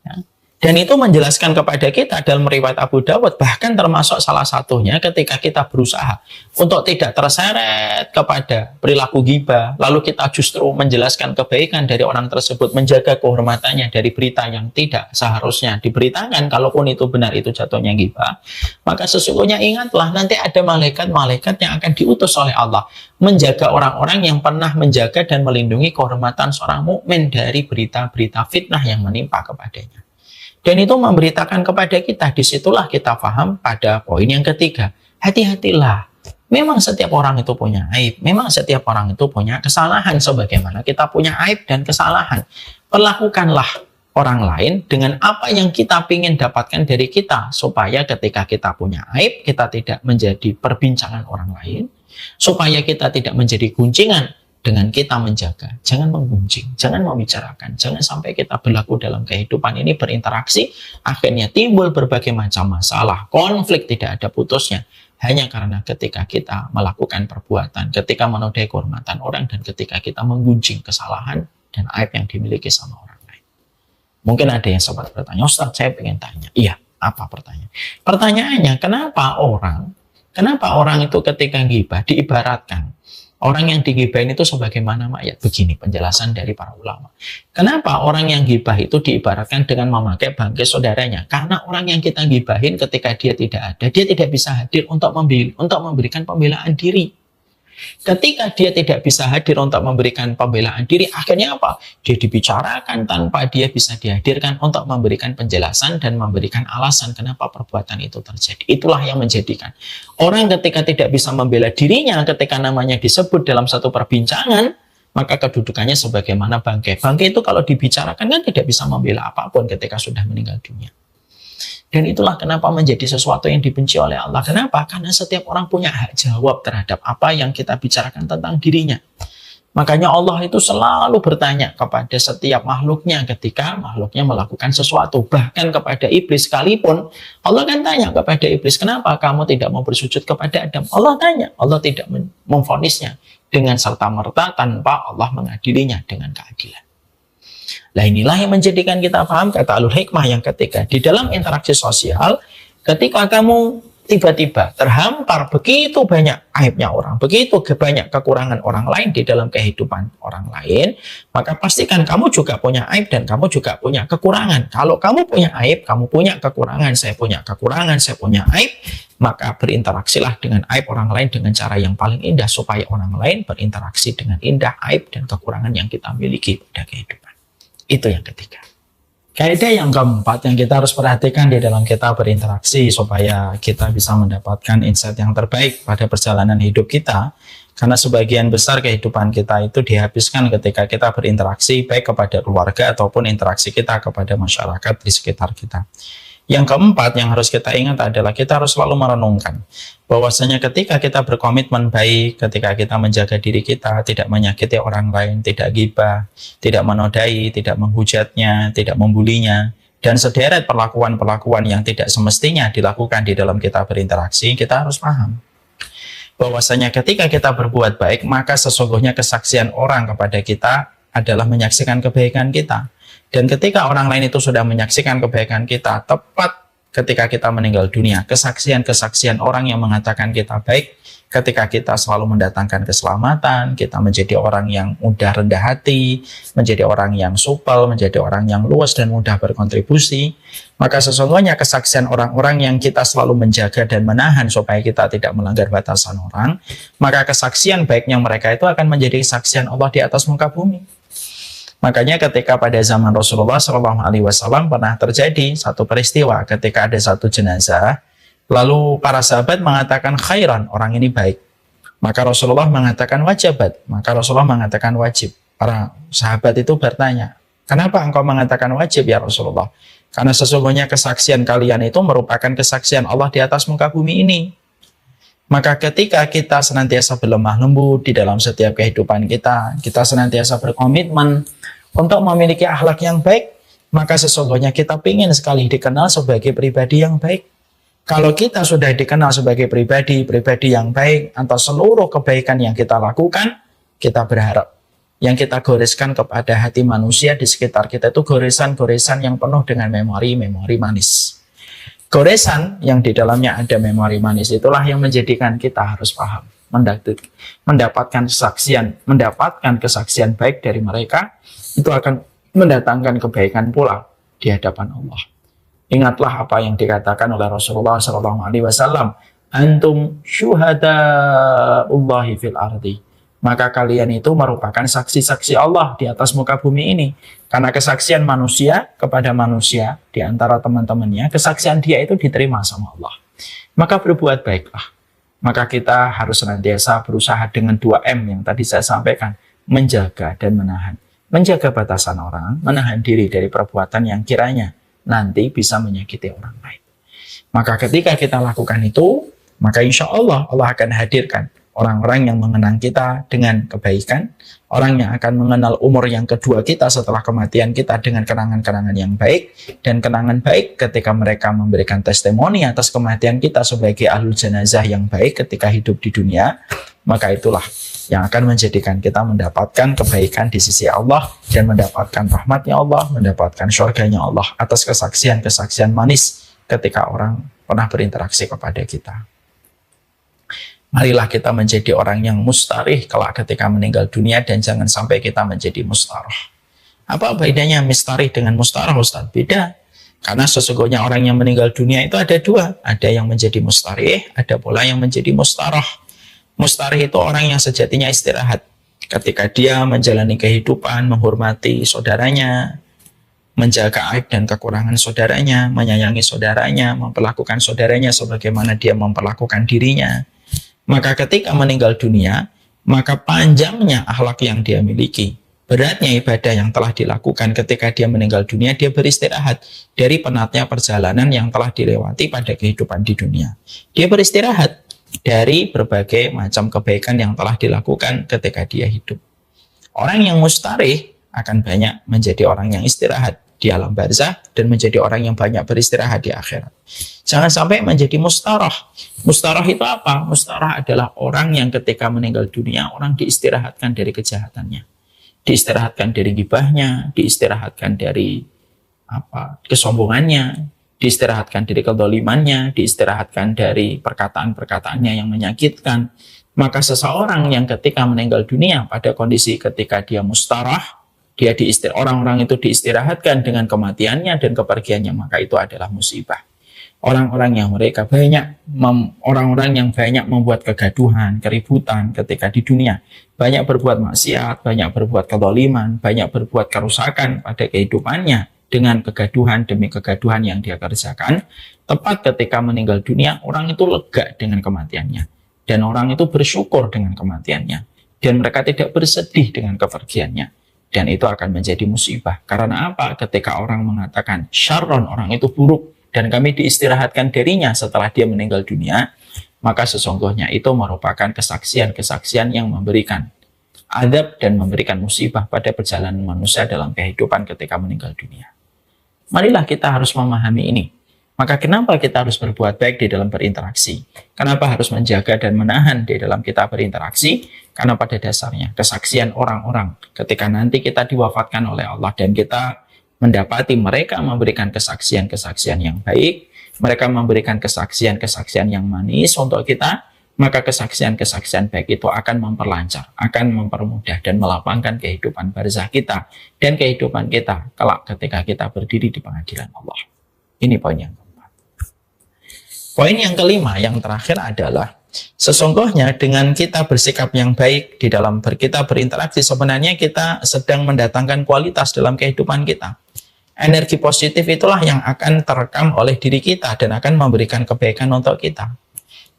Ya. Dan itu menjelaskan kepada kita dalam riwayat Abu Dawud, bahkan termasuk salah satunya ketika kita berusaha untuk tidak terseret kepada perilaku ghibah, lalu kita justru menjelaskan kebaikan dari orang tersebut, menjaga kehormatannya dari berita yang tidak seharusnya diberitakan, kalaupun itu benar itu jatuhnya ghibah, maka sesungguhnya ingatlah nanti ada malaikat-malaikat yang akan diutus oleh Allah menjaga orang-orang yang pernah menjaga dan melindungi kehormatan seorang mukmin dari berita-berita fitnah yang menimpa kepadanya. Dan itu memberitakan kepada kita, disitulah kita paham pada poin yang ketiga. Hati-hatilah. Memang setiap orang itu punya aib. Memang setiap orang itu punya kesalahan. Sebagaimana kita punya aib dan kesalahan. Perlakukanlah orang lain dengan apa yang kita ingin dapatkan dari kita. Supaya ketika kita punya aib, kita tidak menjadi perbincangan orang lain. Supaya kita tidak menjadi guncingan. Dengan kita menjaga, jangan menggunjing, jangan membicarakan, jangan sampai kita berlaku dalam kehidupan ini berinteraksi, akhirnya timbul berbagai macam masalah, konflik tidak ada putusnya, hanya karena ketika kita melakukan perbuatan, ketika menodai kehormatan orang, dan ketika kita menggunjing kesalahan dan aib yang dimiliki sama orang lain. Mungkin ada yang sobat bertanya, Ustaz saya pengen tanya, iya, apa pertanyaan? Pertanyaannya, kenapa orang itu ketika ghibah diibaratkan Orang yang digibahin itu sebagaimana mayat. Begini penjelasan dari para ulama. Kenapa orang yang gibah itu diibaratkan dengan memakai bangkai saudaranya? Karena orang yang kita gibahin ketika dia tidak ada, dia tidak bisa hadir untuk memberikan pembelaan diri. Ketika dia tidak bisa hadir untuk memberikan pembelaan diri, akhirnya apa? Dia dibicarakan tanpa dia bisa dihadirkan untuk memberikan penjelasan dan memberikan alasan kenapa perbuatan itu terjadi. Itulah yang menjadikan orang ketika tidak bisa membela dirinya, ketika namanya disebut dalam satu perbincangan, maka kedudukannya sebagaimana bangkai. Bangkai itu kalau dibicarakan kan tidak bisa membela apapun ketika sudah meninggal dunia. Dan itulah kenapa menjadi sesuatu yang dibenci oleh Allah. Kenapa? Karena setiap orang punya hak jawab terhadap apa yang kita bicarakan tentang dirinya. Makanya Allah itu selalu bertanya kepada setiap makhluknya ketika makhluknya melakukan sesuatu. Bahkan kepada iblis sekalipun, Allah kan tanya kepada iblis, kenapa kamu tidak mau bersujud kepada Adam? Allah tanya, Allah tidak memvonisnya dengan serta-merta tanpa Allah mengadilinya dengan keadilan. Nah inilah yang menjadikan kita paham kata Ahlul Hikmah yang ketika di dalam interaksi sosial, ketika kamu tiba-tiba terhampar begitu banyak aibnya orang, begitu banyak kekurangan orang lain di dalam kehidupan orang lain, maka pastikan kamu juga punya aib dan kamu juga punya kekurangan. Kalau kamu punya aib, kamu punya kekurangan, saya punya kekurangan, saya punya aib, maka berinteraksilah dengan aib orang lain dengan cara yang paling indah supaya orang lain berinteraksi dengan indah aib dan kekurangan yang kita miliki pada kehidupan. Itu yang ketiga. Kaidah yang keempat yang kita harus perhatikan di dalam kita berinteraksi supaya kita bisa mendapatkan insight yang terbaik pada perjalanan hidup kita. Karena sebagian besar kehidupan kita itu dihabiskan ketika kita berinteraksi baik kepada keluarga ataupun interaksi kita kepada masyarakat di sekitar kita. Yang keempat yang harus kita ingat adalah kita harus selalu merenungkan bahwasanya ketika kita berkomitmen baik, ketika kita menjaga diri kita, tidak menyakiti orang lain, tidak ghibah, tidak menodai, tidak menghujatnya, tidak membulinya, dan sederet perlakuan-perlakuan yang tidak semestinya dilakukan di dalam kita berinteraksi, kita harus paham bahwasanya ketika kita berbuat baik, maka sesungguhnya kesaksian orang kepada kita adalah menyaksikan kebaikan kita. Dan ketika orang lain itu sudah menyaksikan kebaikan kita, tepat ketika kita meninggal dunia, kesaksian-kesaksian orang yang mengatakan kita baik, ketika kita selalu mendatangkan keselamatan, kita menjadi orang yang mudah rendah hati, menjadi orang yang supel, menjadi orang yang luas dan mudah berkontribusi, maka sesungguhnya kesaksian orang-orang yang kita selalu menjaga dan menahan supaya kita tidak melanggar batasan orang, maka kesaksian baiknya mereka itu akan menjadi kesaksian Allah di atas muka bumi. Makanya ketika pada zaman Rasulullah SAW pernah terjadi satu peristiwa ketika ada satu jenazah, lalu para sahabat mengatakan khairan, orang ini baik. Maka Rasulullah mengatakan wajabat, maka Rasulullah mengatakan wajib. Para sahabat itu bertanya, kenapa engkau mengatakan wajib ya Rasulullah? Karena sesungguhnya kesaksian kalian itu merupakan kesaksian Allah di atas muka bumi ini. Maka ketika kita senantiasa berlemah lembut di dalam setiap kehidupan kita, kita senantiasa berkomitmen untuk memiliki akhlak yang baik, maka sesungguhnya kita ingin sekali dikenal sebagai pribadi yang baik. Kalau kita sudah dikenal sebagai pribadi yang baik, atau seluruh kebaikan yang kita lakukan, kita berharap yang kita goreskan kepada hati manusia di sekitar kita itu goresan-goresan yang penuh dengan memori-memori manis. Goresan yang di dalamnya ada memori manis itulah yang menjadikan kita harus paham, mendapatkan kesaksian baik dari mereka, itu akan mendatangkan kebaikan pula di hadapan Allah. Ingatlah apa yang dikatakan oleh Rasulullah SAW, antum syuhada'ullahi fil ardi. Maka kalian itu merupakan saksi-saksi Allah di atas muka bumi ini. Karena kesaksian manusia kepada manusia di antara teman-temannya, kesaksian dia itu diterima sama Allah. Maka berbuat baiklah. Maka kita harus senantiasa berusaha dengan 2M yang tadi saya sampaikan, menjaga dan menahan. Menjaga batasan orang, menahan diri dari perbuatan yang kiranya nanti bisa menyakiti orang lain. Maka ketika kita lakukan itu, maka insya Allah Allah akan hadirkan orang-orang yang mengenang kita dengan kebaikan, orang yang akan mengenal umur yang kedua kita setelah kematian kita dengan kenangan-kenangan yang baik, dan kenangan baik ketika mereka memberikan testimoni atas kematian kita sebagai ahlul jenazah yang baik ketika hidup di dunia, maka itulah yang akan menjadikan kita mendapatkan kebaikan di sisi Allah dan mendapatkan rahmatnya Allah, mendapatkan syurganya Allah atas kesaksian-kesaksian manis ketika orang pernah berinteraksi kepada kita. Marilah kita menjadi orang yang mustarih kelak ketika meninggal dunia, dan jangan sampai kita menjadi mustarah. Apa bedanya mustarih dengan mustarah, Ustaz? Beda. Karena sesungguhnya orang yang meninggal dunia itu ada dua. Ada yang menjadi mustarih, ada pula yang menjadi mustarah. Mustarih itu orang yang sejatinya istirahat. Ketika dia menjalani kehidupan, menghormati saudaranya, menjaga aib dan kekurangan saudaranya, menyayangi saudaranya, memperlakukan saudaranya sebagaimana dia memperlakukan dirinya. Maka ketika meninggal dunia, maka panjangnya akhlak yang dia miliki, beratnya ibadah yang telah dilakukan ketika dia meninggal dunia, dia beristirahat dari penatnya perjalanan yang telah dilewati pada kehidupan di dunia. Dia beristirahat dari berbagai macam kebaikan yang telah dilakukan ketika dia hidup. Orang yang mustarih akan banyak menjadi orang yang istirahat di alam barzah dan menjadi orang yang banyak beristirahat di akhirat. Jangan sampai menjadi mustarah. Mustarah itu apa? Mustarah adalah orang yang ketika meninggal dunia, orang diistirahatkan dari kejahatannya, diistirahatkan dari gibahnya, diistirahatkan dari kesombongannya, diistirahatkan dari kedolimannya, diistirahatkan dari perkataan-perkataannya yang menyakitkan. Maka seseorang yang ketika meninggal dunia pada kondisi ketika dia mustarah, orang-orang itu diistirahatkan dengan kematiannya dan kepergiannya, maka itu adalah musibah. Orang-orang yang banyak membuat kegaduhan, keributan ketika di dunia, banyak berbuat maksiat, banyak berbuat kezaliman, banyak berbuat kerusakan pada kehidupannya dengan kegaduhan demi kegaduhan yang dia kerjakan. Tepat ketika meninggal dunia, orang itu lega dengan kematiannya, dan orang itu bersyukur dengan kematiannya, dan mereka tidak bersedih dengan kepergiannya. Dan itu akan menjadi musibah. Karena apa? Ketika orang mengatakan syarron, orang itu buruk, dan kami diistirahatkan darinya setelah dia meninggal dunia, maka sesungguhnya itu merupakan kesaksian-kesaksian yang memberikan adab dan memberikan musibah pada perjalanan manusia dalam kehidupan ketika meninggal dunia. Marilah kita harus memahami ini. Maka kenapa kita harus berbuat baik di dalam berinteraksi? Kenapa harus menjaga dan menahan di dalam kita berinteraksi? Karena pada dasarnya kesaksian orang-orang ketika nanti kita diwafatkan oleh Allah dan kita mendapati mereka memberikan kesaksian-kesaksian yang baik, mereka memberikan kesaksian-kesaksian yang manis untuk kita, maka kesaksian-kesaksian baik itu akan memperlancar, akan mempermudah dan melapangkan kehidupan barzah kita dan kehidupan kita kelak ketika kita berdiri di pengadilan Allah. Ini poin yang keempat. Poin yang kelima, yang terakhir adalah sesungguhnya dengan kita bersikap yang baik di dalam kita berinteraksi, sebenarnya kita sedang mendatangkan kualitas dalam kehidupan kita. Energi positif itulah yang akan terekam oleh diri kita dan akan memberikan kebaikan untuk kita.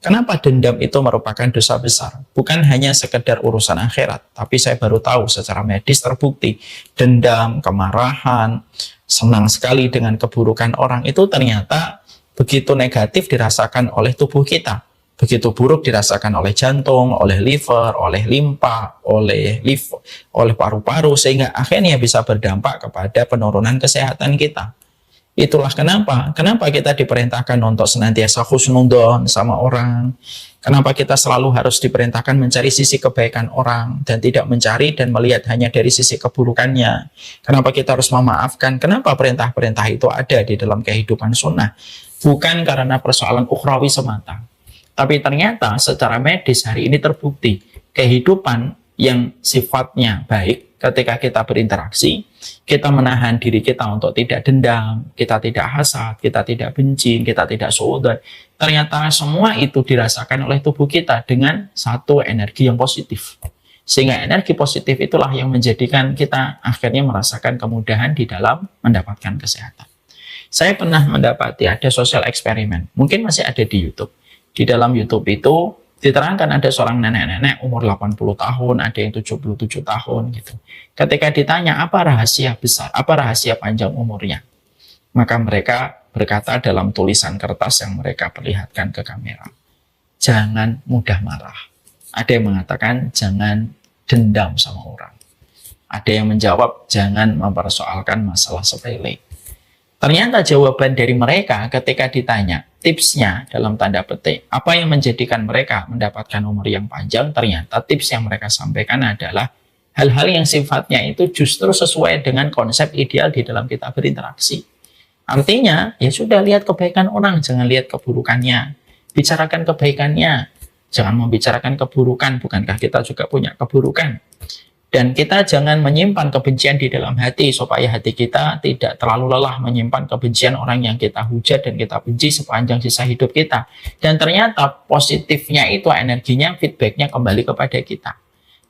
Kenapa dendam itu merupakan dosa besar? Bukan hanya sekedar urusan akhirat, tapi saya baru tahu secara medis terbukti dendam, kemarahan, senang sekali dengan keburukan orang itu ternyata begitu negatif dirasakan oleh tubuh kita. Begitu buruk dirasakan oleh jantung, oleh liver, oleh limpa, oleh paru-paru, sehingga akhirnya bisa berdampak kepada penurunan kesehatan kita. Itulah kenapa kita diperintahkan untuk senantiasa husnudon sama orang. Kenapa kita selalu harus diperintahkan mencari sisi kebaikan orang dan tidak mencari dan melihat hanya dari sisi keburukannya. Kenapa kita harus memaafkan? Kenapa perintah-perintah itu ada di dalam kehidupan sunnah? Bukan karena persoalan ukhrawi semata. Tapi ternyata secara medis hari ini terbukti kehidupan yang sifatnya baik ketika kita berinteraksi, kita menahan diri kita untuk tidak dendam, kita tidak hasad, kita tidak benci, kita tidak suudzon. Ternyata semua itu dirasakan oleh tubuh kita dengan satu energi yang positif. Sehingga energi positif itulah yang menjadikan kita akhirnya merasakan kemudahan di dalam mendapatkan kesehatan. Saya pernah mendapati ada sosial eksperimen, mungkin masih ada di YouTube. Di dalam YouTube itu diterangkan ada seorang nenek-nenek umur 80 tahun, ada yang 77 tahun gitu. Ketika ditanya apa rahasia besar, apa rahasia panjang umurnya, maka mereka berkata dalam tulisan kertas yang mereka perlihatkan ke kamera, jangan mudah marah. Ada yang mengatakan jangan dendam sama orang. Ada yang menjawab jangan mempersoalkan masalah sepele. Ternyata jawaban dari mereka ketika ditanya tipsnya dalam tanda petik, apa yang menjadikan mereka mendapatkan umur yang panjang, ternyata tips yang mereka sampaikan adalah hal-hal yang sifatnya itu justru sesuai dengan konsep ideal di dalam kita berinteraksi. Artinya, ya sudah lihat kebaikan orang, jangan lihat keburukannya. Bicarakan kebaikannya. Jangan membicarakan keburukan, bukankah kita juga punya keburukan? Dan kita jangan menyimpan kebencian di dalam hati, supaya hati kita tidak terlalu lelah menyimpan kebencian orang yang kita hujat dan kita benci sepanjang sisa hidup kita. Dan ternyata positifnya itu energinya, feedbacknya kembali kepada kita.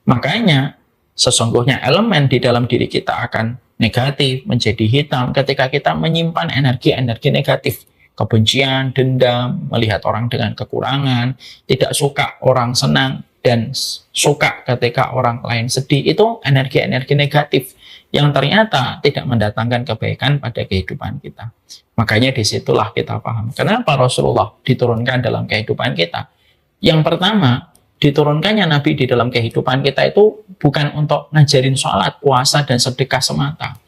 Makanya sesungguhnya elemen di dalam diri kita akan negatif, menjadi hitam ketika kita menyimpan energi-energi negatif. Kebencian, dendam, melihat orang dengan kekurangan, tidak suka orang senang, dan suka ketika orang lain sedih. Itu energi-energi negatif yang ternyata tidak mendatangkan kebaikan pada kehidupan kita. Makanya disitulah kita paham kenapa Rasulullah diturunkan dalam kehidupan kita. Yang pertama, diturunkannya Nabi di dalam kehidupan kita itu bukan untuk ngajarin sholat, puasa, dan sedekah semata.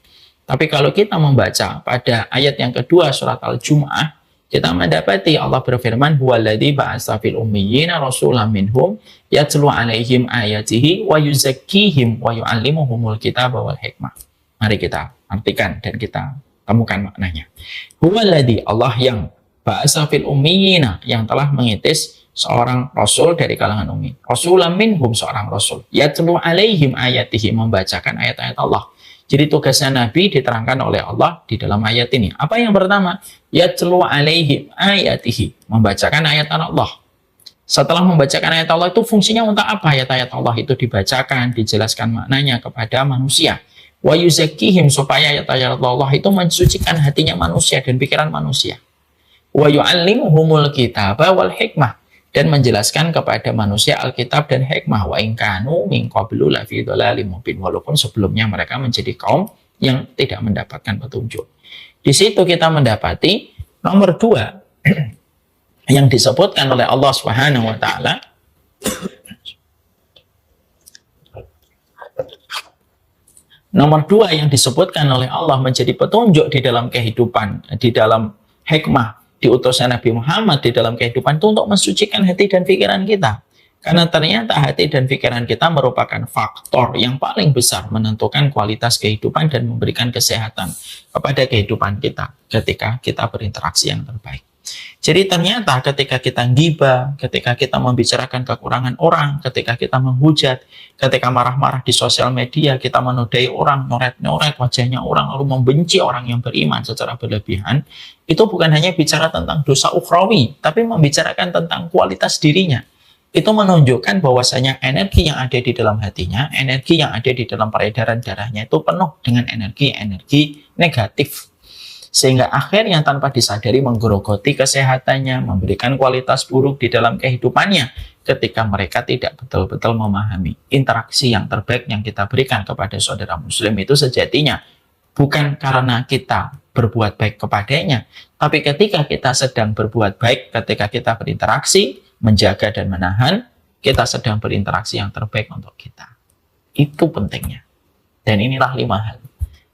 Tapi kalau kita membaca pada ayat yang kedua surat Al-Jum'ah, kita mendapati Allah berfirman, huwaladzi ba'atsa fil ummiyina rasulan minhum yatlu 'alaihim ayatihi wa yuzakkihim wa yu'allimuhumul kitaba wal hikmah. Mari kita artikan dan kita temukan maknanya. Huwaladzi, Allah yang ba'atsa fil ummiyina, yang telah mengitis seorang rasul dari kalangan ummi. Rasulan minhum, seorang rasul. Yatlu 'alaihim ayatihi, membacakan ayat-ayat Allah. Jadi tugasnya Nabi diterangkan oleh Allah di dalam ayat ini. Apa yang pertama? Yatlu 'alaihim ayatihi, membacakan ayat Allah. Setelah membacakan ayat Allah itu fungsinya untuk apa? Ayat-ayat Allah itu dibacakan, dijelaskan maknanya kepada manusia. Wa yuzakkihim, supaya ayat-ayat Allah itu mensucikan hatinya manusia dan pikiran manusia. Wa yu'allimuhumul kitaba wal hikmah, dan menjelaskan kepada manusia Alkitab dan hikmah. Wa in kanu min qablu lafi dhalalim mubin, walaupun sebelumnya mereka menjadi kaum yang tidak mendapatkan petunjuk. Di situ kita mendapati nomor 2 yang disebutkan oleh Allah Subhanahu wa taala. Nomor 2 yang disebutkan oleh Allah menjadi petunjuk di dalam kehidupan, di dalam hikmah diutusnya Nabi Muhammad di dalam kehidupan itu untuk mensucikan hati dan pikiran kita. Karena ternyata hati dan pikiran kita merupakan faktor yang paling besar menentukan kualitas kehidupan dan memberikan kesehatan kepada kehidupan kita ketika kita berinteraksi yang terbaik. Jadi ternyata ketika kita ghibah, ketika kita membicarakan kekurangan orang, ketika kita menghujat, ketika marah-marah di sosial media, kita menodai orang, nyoret-nyoret wajahnya orang, lalu membenci orang yang beriman secara berlebihan, itu bukan hanya bicara tentang dosa ukhrawi, tapi membicarakan tentang kualitas dirinya. Itu menunjukkan bahwasanya energi yang ada di dalam hatinya, energi yang ada di dalam peredaran darahnya itu penuh dengan energi-energi negatif. Sehingga akhirnya tanpa disadari menggerogoti kesehatannya, memberikan kualitas buruk di dalam kehidupannya ketika mereka tidak betul-betul memahami interaksi yang terbaik yang kita berikan kepada saudara muslim itu sejatinya bukan karena kita berbuat baik kepadanya, tapi ketika kita sedang berbuat baik, ketika kita berinteraksi, menjaga dan menahan, kita sedang berinteraksi yang terbaik untuk kita. Itu pentingnya. Dan inilah 5 hal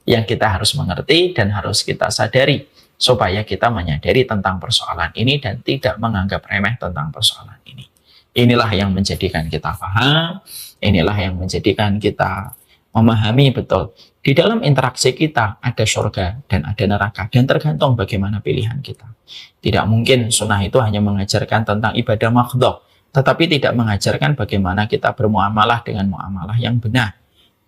yang kita harus mengerti dan harus kita sadari supaya kita menyadari tentang persoalan ini dan tidak menganggap remeh tentang persoalan ini. Inilah yang menjadikan kita paham, inilah yang menjadikan kita memahami betul. Di dalam interaksi kita ada surga dan ada neraka dan tergantung bagaimana pilihan kita. Tidak mungkin sunnah itu hanya mengajarkan tentang ibadah makhdhah, tetapi tidak mengajarkan bagaimana kita bermuamalah dengan muamalah yang benar.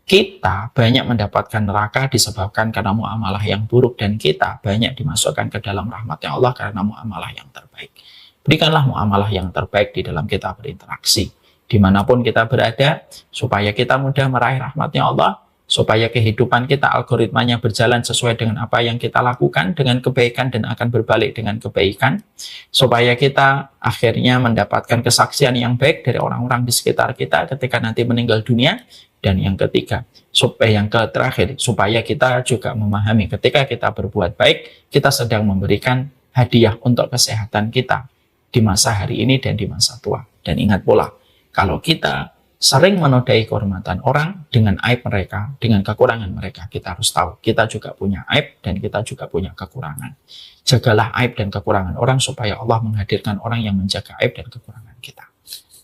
Kita banyak mendapatkan neraka disebabkan karena muamalah yang buruk dan kita banyak dimasukkan ke dalam rahmat-Nya Allah karena muamalah yang terbaik. Berikanlah muamalah yang terbaik di dalam kita berinteraksi dimanapun kita berada supaya kita mudah meraih rahmat-Nya Allah, supaya kehidupan kita algoritmanya berjalan sesuai dengan apa yang kita lakukan dengan kebaikan dan akan berbalik dengan kebaikan, supaya kita akhirnya mendapatkan kesaksian yang baik dari orang-orang di sekitar kita ketika nanti meninggal dunia. Dan yang ketiga, yang terakhir, supaya kita juga memahami ketika kita berbuat baik, kita sedang memberikan hadiah untuk kesehatan kita di masa hari ini dan di masa tua. Dan ingat pula, kalau kita sering menodai kehormatan orang dengan aib mereka, dengan kekurangan mereka, kita harus tahu, kita juga punya aib dan kita juga punya kekurangan. Jagalah aib dan kekurangan orang supaya Allah menghadirkan orang yang menjaga aib dan kekurangan kita.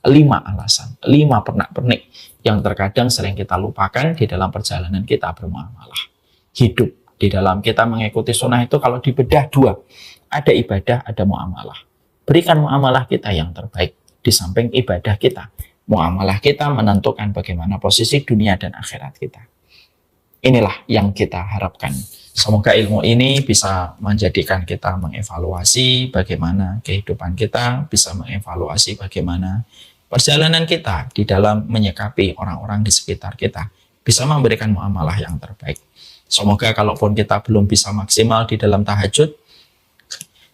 5 alasan, 5 pernak-pernik yang terkadang sering kita lupakan di dalam perjalanan kita bermuamalah. Hidup di dalam kita mengikuti sunnah itu kalau dibedah 2, ada ibadah, ada muamalah. Berikan muamalah kita yang terbaik. di samping ibadah kita. Muamalah kita menentukan bagaimana posisi dunia dan akhirat kita. Inilah yang kita harapkan. Semoga ilmu ini bisa menjadikan kita mengevaluasi bagaimana kehidupan kita, bisa mengevaluasi bagaimana perjalanan kita di dalam menyikapi orang-orang di sekitar kita, bisa memberikan muamalah yang terbaik. Semoga kalaupun kita belum bisa maksimal di dalam tahajud,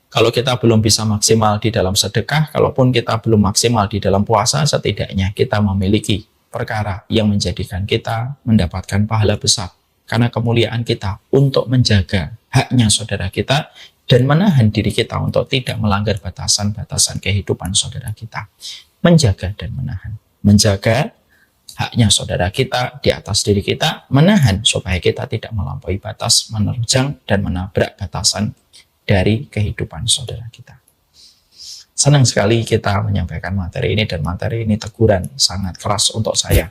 kalau kita belum bisa maksimal di dalam sedekah, kalaupun kita belum maksimal di dalam puasa, setidaknya kita memiliki perkara yang menjadikan kita mendapatkan pahala besar. Karena kemuliaan kita untuk menjaga haknya saudara kita dan menahan diri kita untuk tidak melanggar batasan-batasan kehidupan saudara kita. Menjaga dan menahan. Menjaga haknya saudara kita di atas diri kita, menahan supaya kita tidak melampaui batas, menerjang dan menabrak batasan dari kehidupan saudara kita. Senang sekali kita menyampaikan materi ini, dan materi ini teguran sangat keras untuk saya.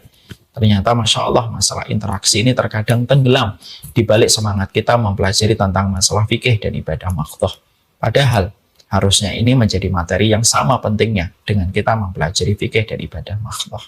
Ternyata Masya Allah, masalah interaksi ini terkadang tenggelam di balik semangat kita mempelajari tentang masalah fikih dan ibadah maqdoh. Padahal harusnya ini menjadi materi yang sama pentingnya dengan kita mempelajari fikih dan ibadah maqdoh.